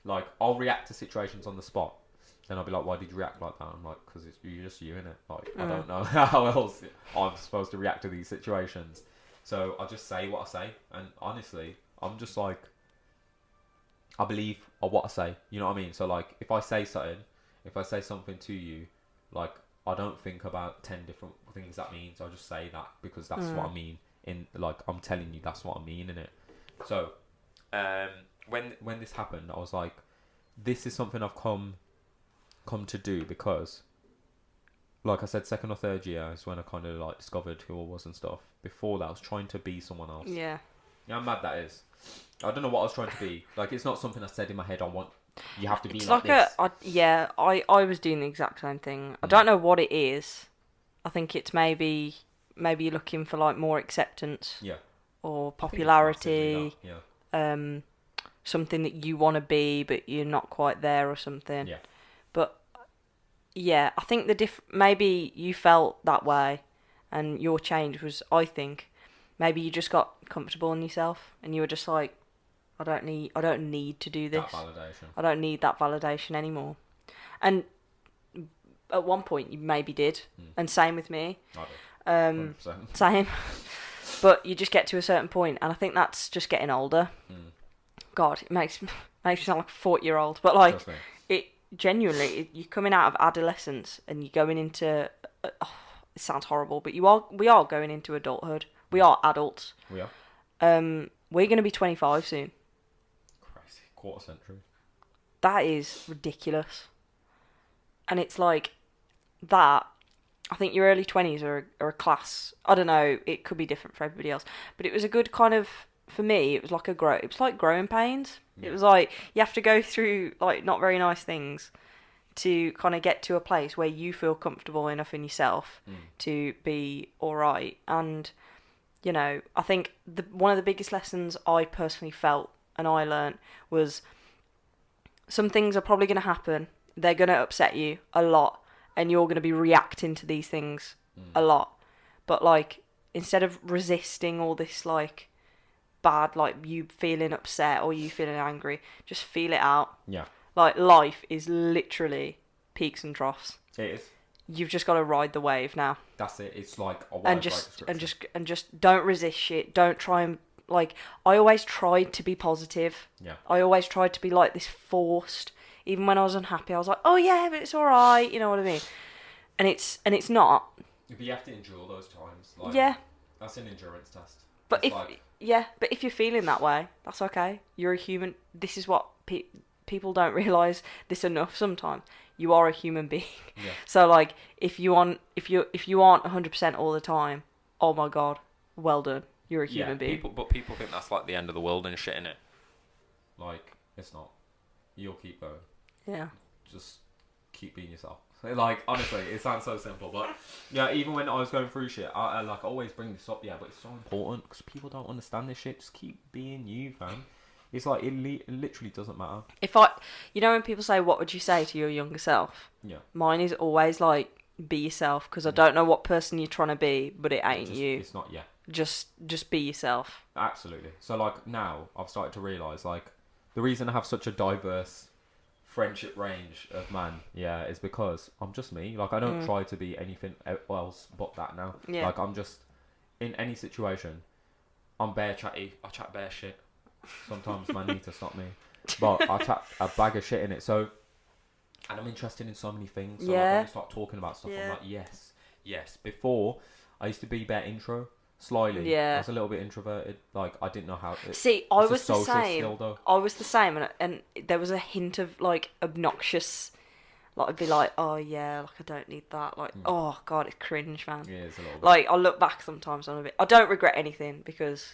like, I'll react to situations on the spot, and I'll be like, "Why did you react like that?" I'm like, "Because you're just you, innit? Like I don't know how else I'm supposed to react to these situations." So I just say what I say, and honestly, I'm just like, I believe what I say. You know what I mean? So like, if I say something to you, like I don't think about 10 different things that means. I just say that because that's what I mean. In like, I'm telling you that's what I mean, innit? So, when this happened, I was like, this is something I've come to do because, like I said, second or third year is when I kind of like discovered who I was and stuff. Before that, I was trying to be someone else. Yeah. Yeah, how mad that is. I don't know what I was trying to be. Like, it's not something I said in my head. You have to be like this. I was doing the exact same thing. I don't know what it is. I think it's maybe you're looking for like more acceptance. Yeah. Or popularity. Yeah. Something that you want to be, but you're not quite there or something. Yeah. But yeah, I think maybe you felt that way, and your change was, I think, maybe you just got comfortable in yourself, and you were just like, I don't need to do this. That validation. I don't need that validation anymore. And at one point you maybe did, and same with me. I did. 100%. Same. But you just get to a certain point, and I think that's just getting older. God, it makes me sound like a 40-year-old, but like it genuinely, you're coming out of adolescence and you're going into. It sounds horrible, but we are going into adulthood. We are adults. We are. We're going to be 25 soon. Crazy, quarter century. That is ridiculous. And it's like that. I think your early 20s are a class. I don't know. It could be different for everybody else, but it was a good kind of. For me, it was like it was like growing pains. Yeah. It was like you have to go through like not very nice things to kind of get to a place where you feel comfortable enough in yourself to be all right. And you know, I think one of the biggest lessons I personally felt and I learnt was some things are probably going to happen. They're going to upset you a lot, and you're going to be reacting to these things a lot. But like, instead of resisting all this like bad, like you feeling upset or you feeling angry, just feel it out. Yeah. Like, life is literally peaks and troughs. It is. You've just got to ride the wave now. That's it. It's like a wave. And just don't resist shit. Don't try and like. I always tried to be positive. Yeah. I always tried to be like this forced. Even when I was unhappy, I was like, "Oh yeah, but it's all right." You know what I mean? And it's not. But you have to endure those times. Like, yeah. That's an endurance test. But if you're feeling that way, that's okay. You're a human. This is what people don't realise this enough sometimes. You are a human being. Yeah. So like, if you aren't 100% all the time, oh my god, well done. You're a human being. People think that's like the end of the world and shit, innit? Like, it's not. You'll keep going. Yeah. Just keep being yourself. Like, honestly, it sounds so simple, but yeah, even when I was going through shit, I always bring this up, but it's so important because people don't understand this shit. Just keep being you, fam. It's like, it literally doesn't matter. When people say, what would you say to your younger self? Yeah. Mine is always like, be yourself, because I don't know what person you're trying to be, but it ain't you. It's not, yeah. Just be yourself. Absolutely. So like, now I've started to realise, like, the reason I have such a diverse friendship range of man, is because I'm just me. Like, I don't try to be anything else but that now. Yeah. Like, I'm just, in any situation, I'm bare chatty. I chat bare shit. Sometimes man need to stop me. But I chat a bag of shit in it. So, and I'm interested in so many things. So like, when you start talking about stuff, I'm like, yes. Before, I used to be bare intro. Slyly. Yeah. I was a little bit introverted. Like, I didn't know how... See, I was the same. Skill, though. I was the same, and there was a hint of, like, obnoxious... Like, I'd be like, oh, yeah, like, I don't need that. Like, oh, God, it's cringe, man. Yeah, it's a little bit. Like, I look back sometimes on a bit... I don't regret anything, because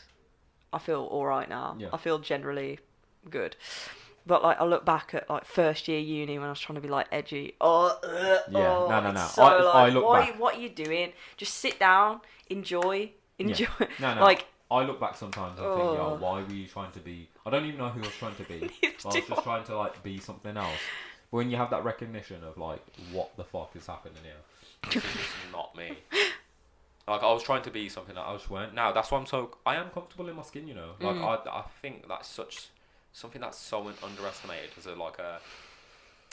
I feel alright now. Yeah. I feel generally good. But, like, I look back at, like, first year uni when I was trying to be, like, edgy. No. So, I look back... What are you doing? Just sit down, enjoy. No. Like, I look back sometimes and think, yo, why were you trying to be... I don't even know who I was trying to be. I was just trying to, like, be something else. But when you have that recognition of, like, what the fuck is happening here? This is just not me. Like, I was trying to be something that I just weren't. Now, that's why I am comfortable in my skin, you know? Like, I think that's something that's so underestimated as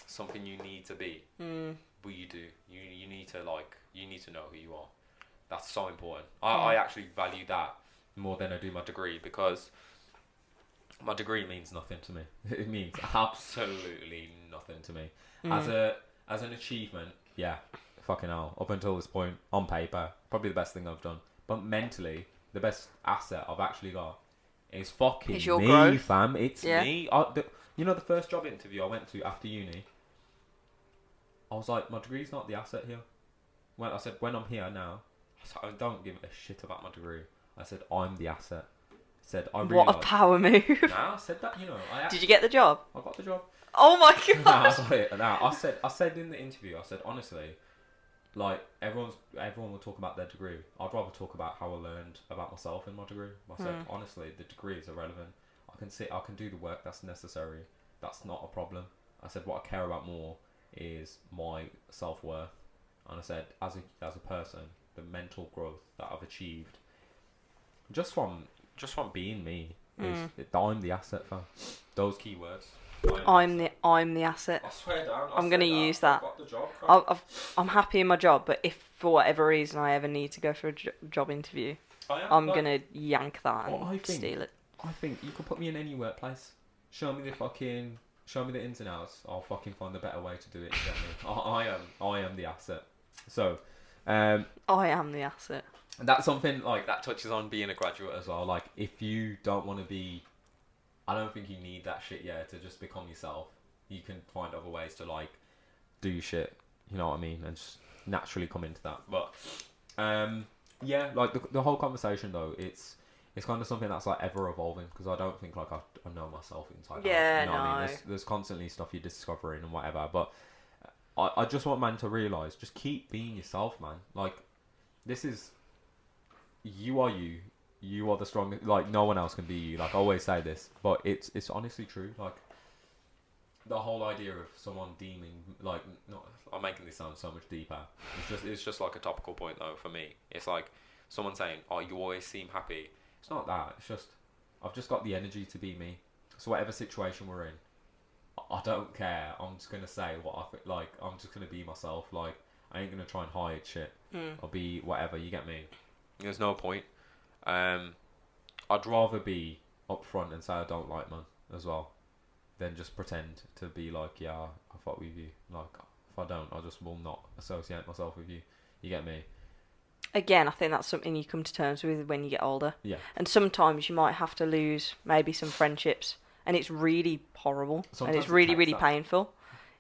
something you need to be. But you do. You need to, like, you need to know who you are. That's so important. I actually value that more than I do my degree, because my degree means nothing to me. It means absolutely nothing to me. As an achievement, fucking hell. Up until this point, on paper, probably the best thing I've done. But mentally, the best asset I've actually got is fucking your me, growth. fam. It's me. The first job interview I went to after uni, I was like, my degree's not the asset here. When I said, when I'm here now, I don't give a shit about my degree. I said, I'm the asset. I said, I really what a power move. Nah, I said that, you know. Did you get the job? I got the job. Oh my god. I said in the interview, I said, honestly, like, everyone will talk about their degree. I'd rather talk about how I learned about myself in my degree. I said, honestly, the degree is irrelevant. I can do the work that's necessary. That's not a problem. I said, what I care about more is my self-worth. And I said, as a person, the mental growth that I've achieved just from being me is I'm the asset, fam. Those keywords. I'm the asset. I swear down. I'm gonna use that. I got the job, I'm happy in my job, but if for whatever reason I ever need to go for a job interview, I'm gonna yank that and steal it. I think you could put me in any workplace. Show me the ins and outs. I'll fucking find a better way to do it. You get me? I am the asset. So, I am the asset. That's something like that touches on being a graduate as well. Like, if you don't want to be, I don't think you need that shit to just become yourself. You can find other ways to, like, do shit. You know what I mean? And just naturally come into that. But like the whole conversation though, it's kind of something that's like ever evolving, because I don't think like I know myself inside out. You know what I mean? There's constantly stuff you're discovering and whatever. But I just want man to realise, just keep being yourself, man. Like, this is, you are you. You are the strongest. Like, no one else can be you. Like, I always say this, but it's honestly true. Like, the whole idea of someone deeming, like, not, I'm making this sound so much deeper. It's just like a topical point though for me. It's like someone saying, "Oh, you always seem happy." It's not that. It's just I've just got the energy to be me. So whatever situation we're in, I don't care. I'm just gonna say what I think. Like, I'm just gonna be myself. Like, I ain't gonna try and hide shit. Or be whatever. You get me? There's no point. I'd rather be upfront and say I don't like man as well, than just pretend to be like, yeah, I fuck with you. Like, if I don't, I just will not associate myself with you. You get me? Again, I think that's something you come to terms with when you get older. Yeah. And sometimes you might have to lose maybe some friendships, and it's really horrible. Sometimes and it's really, really painful.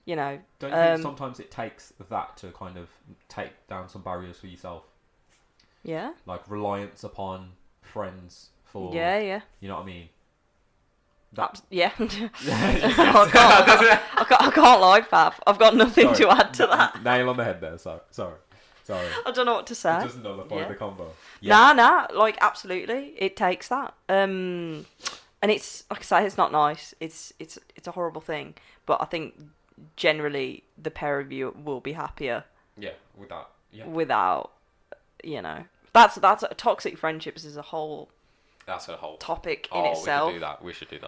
You know. Don't you think sometimes it takes that to kind of take down some barriers for yourself? Yeah. Like reliance upon friends for. Yeah. You know what I mean? Yeah. I can't lie, Phov. I've got nothing to add to that. Nail on the head there. Sorry. I don't know what to say. Just nullify the combo. Yeah. Nah. Like, absolutely, it takes that. And it's, like I say, it's not nice. It's a horrible thing. But I think generally the pair of you will be happier. Yeah. With that. Yeah. Without, you know, that's toxic friendships is a whole. That's a whole topic in itself. We should do that. We should do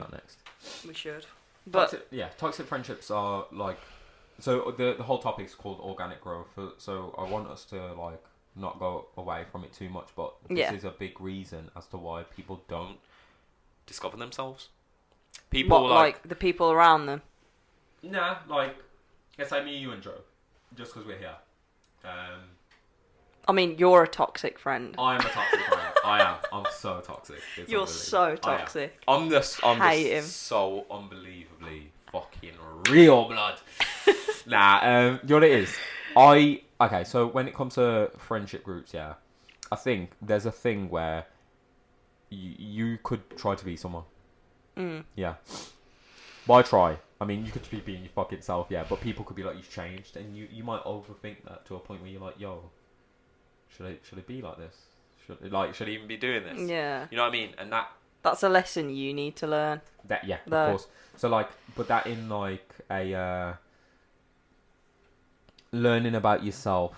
that next. We should. But toxic friendships are like. So the whole topic is called organic growth. So I want us to like not go away from it too much, but this is a big reason as to why people don't discover themselves. People like the people around them. Nah, like let's say me, you, and Joe, just because we're here. I mean, you're a toxic friend. I am a toxic friend. I am. I'm so toxic. You're so toxic. I'm just so unbelievably fucking real blood. Nah, you know what it is? Okay, so when it comes to friendship groups, yeah, I think there's a thing where you could try to be someone. Yeah. Why try? I mean, you could be being your fucking self, yeah, but people could be like, you've changed, and you might overthink that to a point where you're like, yo, should I be like this? Should I even be doing this? Yeah. You know what I mean? And that's a lesson you need to learn. That of course. So like, put that in like a learning about yourself.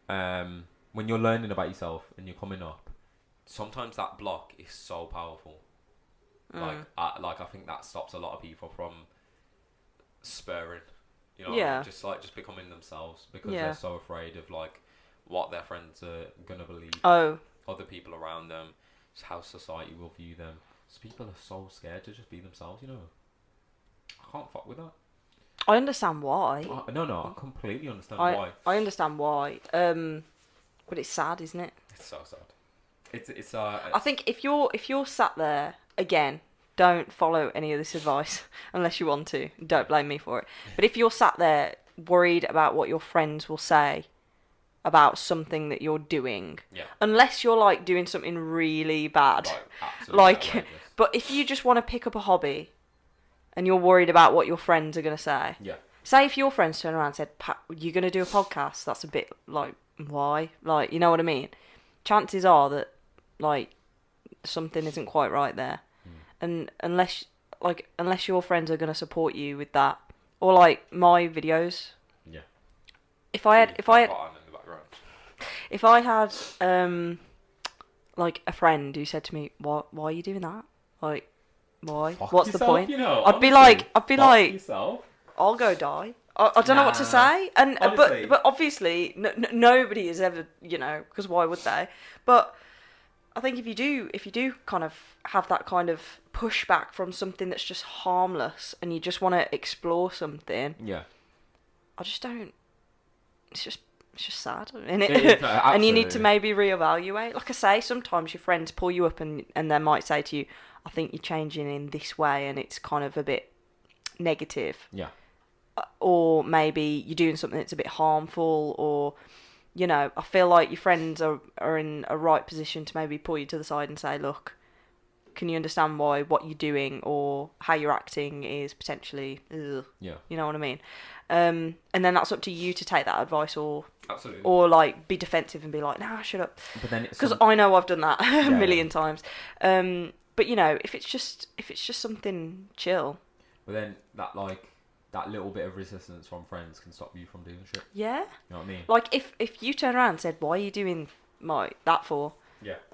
When you're learning about yourself and you're coming up, sometimes that block is so powerful. I think that stops a lot of people from spurring. You know, what I mean? Just becoming themselves because they're so afraid of like what their friends are gonna believe. Other people around them, how society will view them. So people are so scared to just be themselves. You know, I can't fuck with that. I understand why. No, I completely understand why. I understand why. But it's sad, isn't it? It's so sad. It's I think if you're sat there again, don't follow any of this advice unless you want to. Don't blame me for it. But if you're sat there worried about what your friends will say about something that you're doing, unless you're like doing something really bad, but if you just want to pick up a hobby and you're worried about what your friends are going to say, say if your friends turn around and said, you're going to do a podcast, that's a bit like, why? Like, you know what I mean? Chances are that like something isn't quite right there. And unless your friends are going to support you with that, or like my videos, if I had like a friend who said to me, why are you doing that? Like, why? Fuck what's yourself, the point? You know, I'd be like yourself. I'll go die. I don't know what to say, and but obviously nobody has ever, you know, because why would they? But I think if you do kind of have that kind of pushback from something that's just harmless and you just want to explore something, I just don't. It's just sad, isn't it? And you need to maybe reevaluate. Like I say, sometimes your friends pull you up and they might say to you, I think you're changing in this way, and it's kind of a bit negative. Or maybe you're doing something that's a bit harmful, or, you know, I feel like your friends are in a right position to maybe pull you to the side and say, look, can you understand why what you're doing or how you're acting is potentially, you know what I mean? And then that's up to you to take that advice or like be defensive and be like, nah, shut up. Because I know I've done that a million times. But you know, if it's just something chill. But then that little bit of resistance from friends can stop you from doing shit. Yeah. You know what I mean? Like if you turn around and said, why are you doing that for?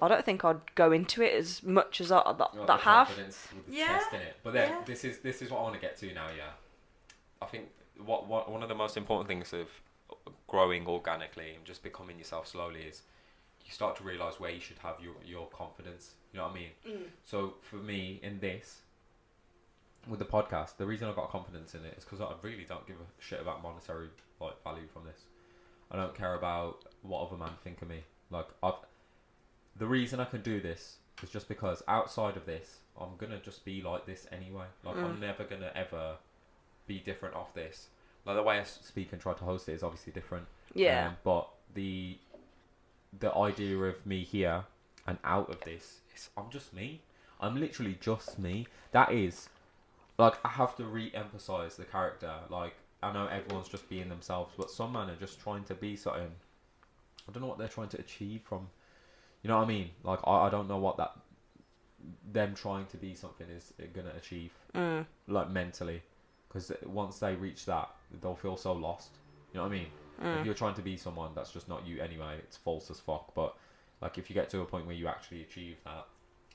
I don't think I'd go into it as much as that have. Confidence with testing it. But then this is what I want to get to now. I think what one of the most important things of growing organically and just becoming yourself slowly is you start to realise where you should have your confidence. You know what I mean? So for me in this, with the podcast, the reason I got confidence in it is because I really don't give a shit about monetary like value from this. I don't care about what other man think of me. Like the reason I can do this is just because outside of this, I'm gonna just be like this anyway. Like I'm never gonna ever be different off this. Like the way I speak and try to host it is obviously different. But the idea of me here and out of this is I'm just me. I'm literally just me. That is, like, I have to re-emphasize the character. Like, I know everyone's just being themselves, but some men are just trying to be something. I don't know what they're trying to achieve from. You know what I mean? Like, I don't know what them trying to be something is gonna achieve. Like mentally, because once they reach that, they'll feel so lost. You know what I mean? If you're trying to be someone that's just not you anyway, it's false as fuck. But like, if you get to a point where you actually achieve that,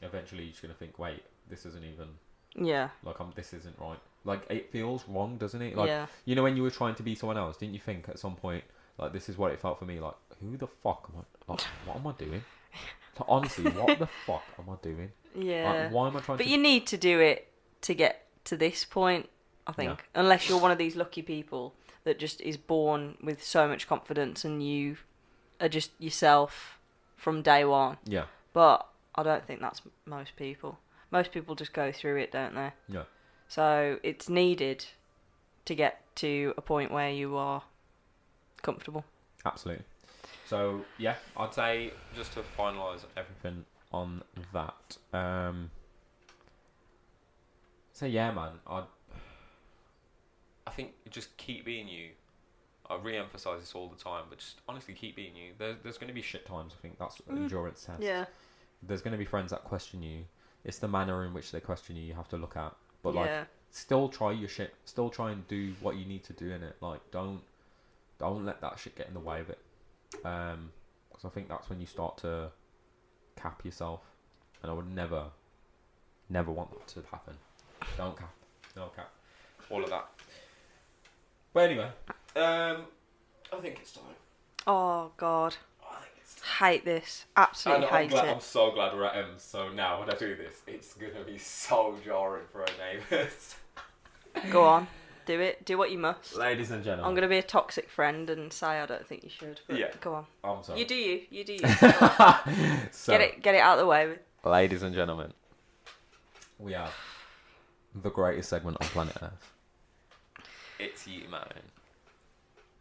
eventually you're just gonna think, wait, this isn't even. Like, this isn't right. Like, it feels wrong, doesn't it? Like, Yeah. you know, when you were trying to be someone else, didn't you think at some point, like, this is what it felt for me, like, who the fuck am I, like, what am I doing? Like, honestly, what the fuck am I doing? Yeah. Like, why am I trying But to... you need to do it to get to this point, I think. Yeah. Unless you're one of these lucky people that just is born with so much confidence and you are just yourself from day one. Yeah. But I don't think that's most people. Most people just go through it, don't they? Yeah. So it's needed to get to a point where you are comfortable. Absolutely. So, yeah, I'd say, just to finalise everything on that, so yeah, man, I think just keep being you. I re-emphasise this all the time, but just honestly keep being you. There's going to be shit times, I think that's what the endurance test. Yeah. There's going to be friends that question you. It's the manner in which they question you have to look at. But, like, Yeah. still try your shit. Still try and do what you need to do in it. Like, don't let that shit get in the way of it. Because I think that's when you start to cap yourself. And I would never want that to happen. Don't cap. No cap. All of that. But anyway, I think it's time. Oh, God. I think it's time. Hate this. Absolutely hate it. I'm so glad we're at M. So now when I do this, it's going to be so jarring for our neighbours. Go on. Do it. Do what you must. Ladies and gentlemen. I'm going to be a toxic friend and say I don't think you should. But Yeah. Go on. I'm sorry. You do you. You do you. So, Get it out of the way. ladies and gentlemen, we have the greatest segment on planet Earth. It's Yeet Mountain.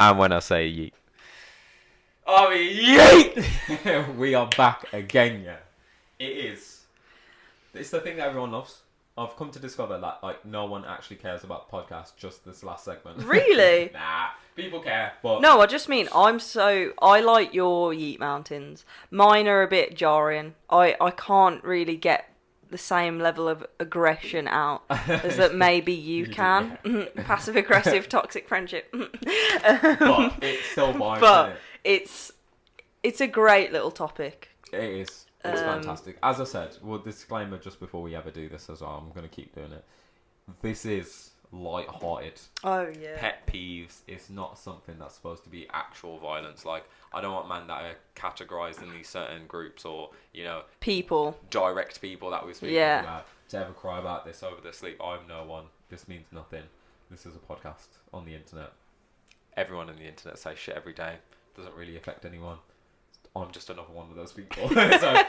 And when I say yeet, I mean yeet! We are back again, yeah. It's the thing that everyone loves. I've come to discover that, like, no one actually cares about the podcast, just this last segment. Really? Nah, people care, but... No, I just mean I like your Yeet Mountains. Mine are a bit jarring. I can't really get the same level of aggression out as that maybe you can. Passive aggressive toxic friendship. But it's still mine, But isn't it's a great little topic. it? It is. It's fantastic. As I said, well, disclaimer just before we ever do this as well, I'm going to keep doing it. This is light-hearted. Oh, yeah. Pet peeves is not something that's supposed to be actual violence. Like, I don't want men that are categorised in these certain groups or, you know... People. Direct people that we're speaking about to ever cry about this over their sleep. I'm no one. This means nothing. This is a podcast on the internet. Everyone on the internet says shit every day. Doesn't really affect anyone. I'm just another one of those people. So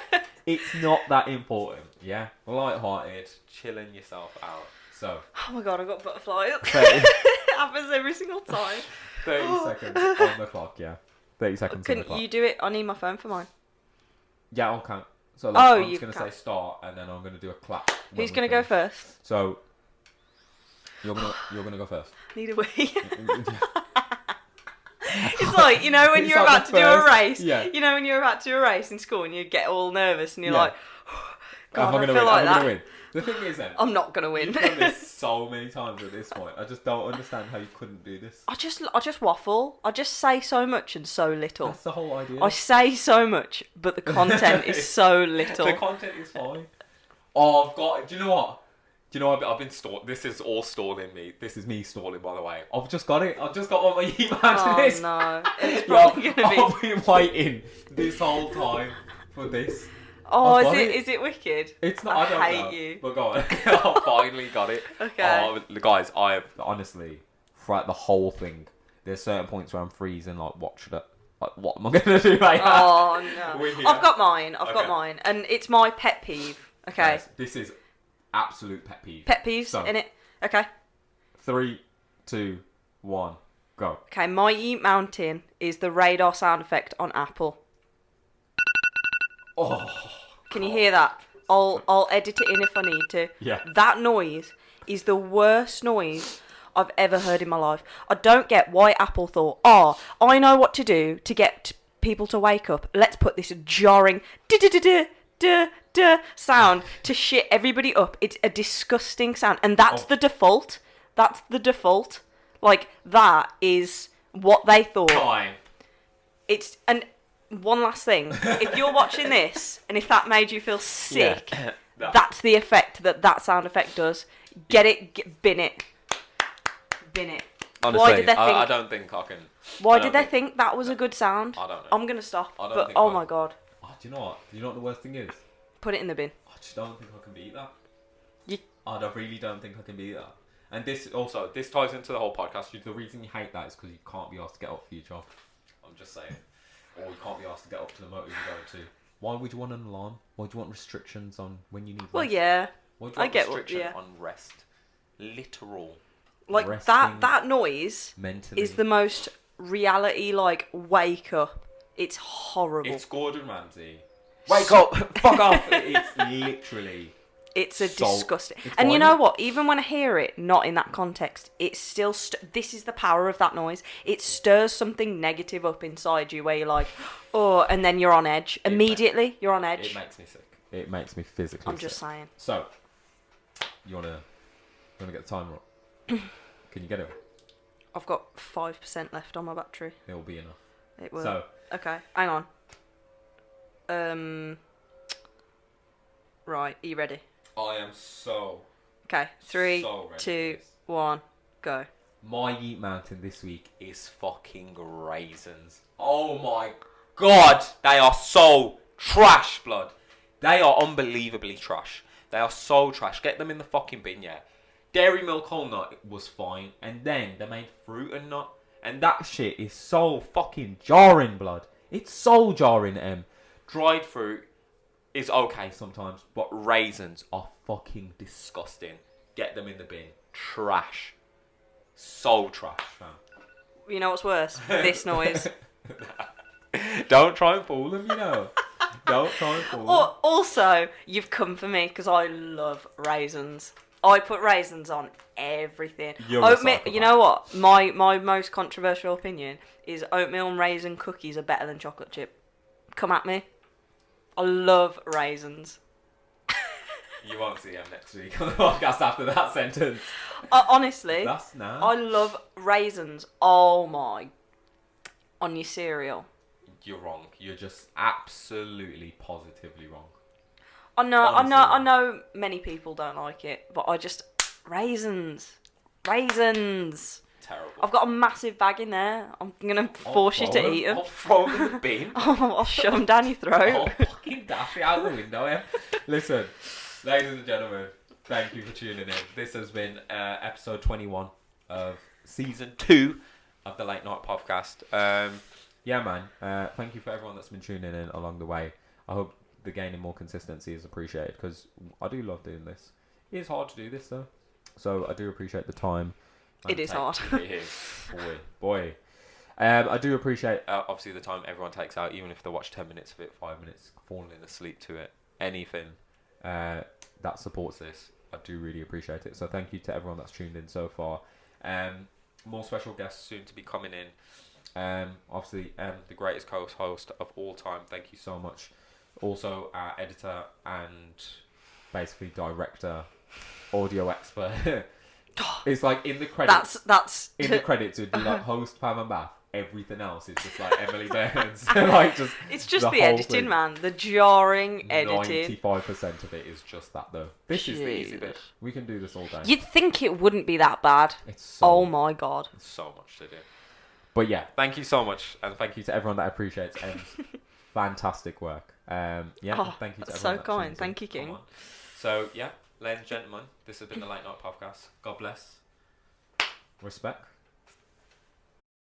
it's not that important. Yeah, light-hearted, chilling yourself out. So. Oh my god, I got butterflies. It happens every single time. 30 seconds on the clock. Yeah, 30 seconds on the clock. Can you do it? I need my phone for mine. Yeah, I'll count. So like, I'm just going to say start, and then I'm going to do a clap. Who's going to go first? So you're gonna go first. Need a wee. It's like, you know, when you're like about to do a race. Yeah. You know, when you're about to do a race in school and you get all nervous and you're like, God, I feel Am like I that. gonna win? The thing is, then, I'm not gonna win. You've done this so many times at this point. I just don't understand how you couldn't do this. I just waffle. I just say so much and so little. That's the whole idea. I say so much, but the content is so little. The content is fine. Oh, I've got. Do you know what? I've been stalling. This is all stalling me. This is me stalling, by the way. I've just got it. I've just got what my Yeet Mountain is. Oh no, it's probably gonna be. I've been waiting this whole time for this. Oh, is it wicked? It's not. I don't hate know. you. But go on. I finally got it. Okay. Oh, guys, I have honestly throughout the whole thing. There's certain points where I'm freezing. Like, what am I gonna do right now? Oh no. I've got mine. I've got mine, and it's my pet peeve. Okay. Guys, this is absolute pet peeve. Pet peeves So, in it. Okay. 3, 2, 1, go. Okay, my Yeet Mountain is the radar sound effect on Apple. Oh. Can you hear that? I'll edit it in if I need to. Yeah. That noise is the worst noise I've ever heard in my life. I don't get why Apple thought, I know what to do to get people to wake up. Let's put this jarring sound to shit everybody up. It's a disgusting sound, and that's the default. That's the default. Like, that is what they thought. Fine. It's and one last thing. If you're watching this, and if that made you feel sick, Yeah. that's the effect that sound effect does. Get it, bin it. bin it. Honestly, Why did they think? I don't think I can. Why did they think that was a good sound? I don't know. I'm gonna stop. I don't But think oh I- my god, Oh, do you know what? Do you know what the worst thing is? put it in the bin. I just don't think I can beat that. You- really don't think I can beat that. And this ties into the whole podcast. The reason you hate that is because you can't be asked to get up for your job. I'm just saying. Or you can't be asked to get up to the motor you're going to. Why would you want an alarm? Why do you want restrictions on when you need rest? Well, yeah. Why do you I want get what- restriction yeah. on rest? Literal. Like Resting that noise mentally. is the most reality, like, wake up. It's horrible. It's Gordon Ramsay. Wake up! Fuck off! It's literally... It's a So- disgusting. it's And you fine. know what? Even when I hear it, not in that context, it still... this is the power of that noise. It stirs something negative up inside you where you're like, oh, and then you're on edge. Immediately, you're on It edge. makes me sick. It makes me physically I'm just sick. saying. So, you wanna get the timer up? Can you get it? I've got 5% left on my battery. It'll be enough. It will. So, Okay, hang on. Right, are you ready? I am so Okay, 3, so ready 2, for this. 1, go. My Yeet Mountain this week is fucking raisins. Oh my god! They are so trash, blood. They are unbelievably trash. They are so trash. Get them in the fucking bin, yeah. Dairy milk whole nut was fine. And then they made fruit and nut. And that shit is so fucking jarring, blood. It's so jarring, Dried fruit is okay sometimes. But raisins are fucking disgusting. Get them in the bin. Trash. So trash, fam. You know what's worse? This noise. Don't try and fool them, you know. Don't try and fool them. Also, you've come for me because I love raisins. I put raisins on everything. You're a Oatmeal. psychopath. You know what? My most controversial opinion is oatmeal and raisin cookies are better than chocolate chip. Come at me. I love raisins. You won't see him next week on the podcast after that sentence. Honestly, That's now. I love raisins. Oh my! On your cereal. You're wrong. You're just absolutely positively wrong. I know, Honestly. I know many people don't like it, but I just raisins. Terrible. I've got a massive bag in there. I'm gonna force you to eat them. I'll throw them in the bin. I'll shove them down your throat. I'll fucking dash it out the window, yeah. Listen, ladies and gentlemen, thank you for tuning in. This has been episode 21 of season 2 of the Late Night Phovcast. Yeah, man. Thank you for everyone that's been tuning in along the way. I hope the gain in more consistency is appreciated because I do love doing this. It is hard to do this though, so I do appreciate the time. It is hard. It is, boy. I do appreciate obviously the time everyone takes out, even if they watch 10 minutes of it, 5 minutes, falling asleep to it, anything that supports this. I do really appreciate it. So thank you to everyone that's tuned in so far. More special guests soon to be coming in. Obviously, the greatest co-host of all time. Thank you so much. Also, our editor and basically director, audio expert. It's like in the credits. That's in the credits, it'd be like host Pam and Bath. Everything else is just like Emily Burns. Like just. it's just the whole editing, thing. man. The jarring editing. 95% of it is just that, though. This is the easy Jeez. bit. We can do this all day. You'd think it wouldn't be that bad. It's so, Oh my god. it's so much to do. But yeah, thank you so much, and thank you to everyone that appreciates Em's fantastic work. Thank you to everyone. That's so that kind. tunes Thank in. you, King. Come on. So yeah, ladies and gentlemen, this has been the Late Night Phovcast. God bless. Respect.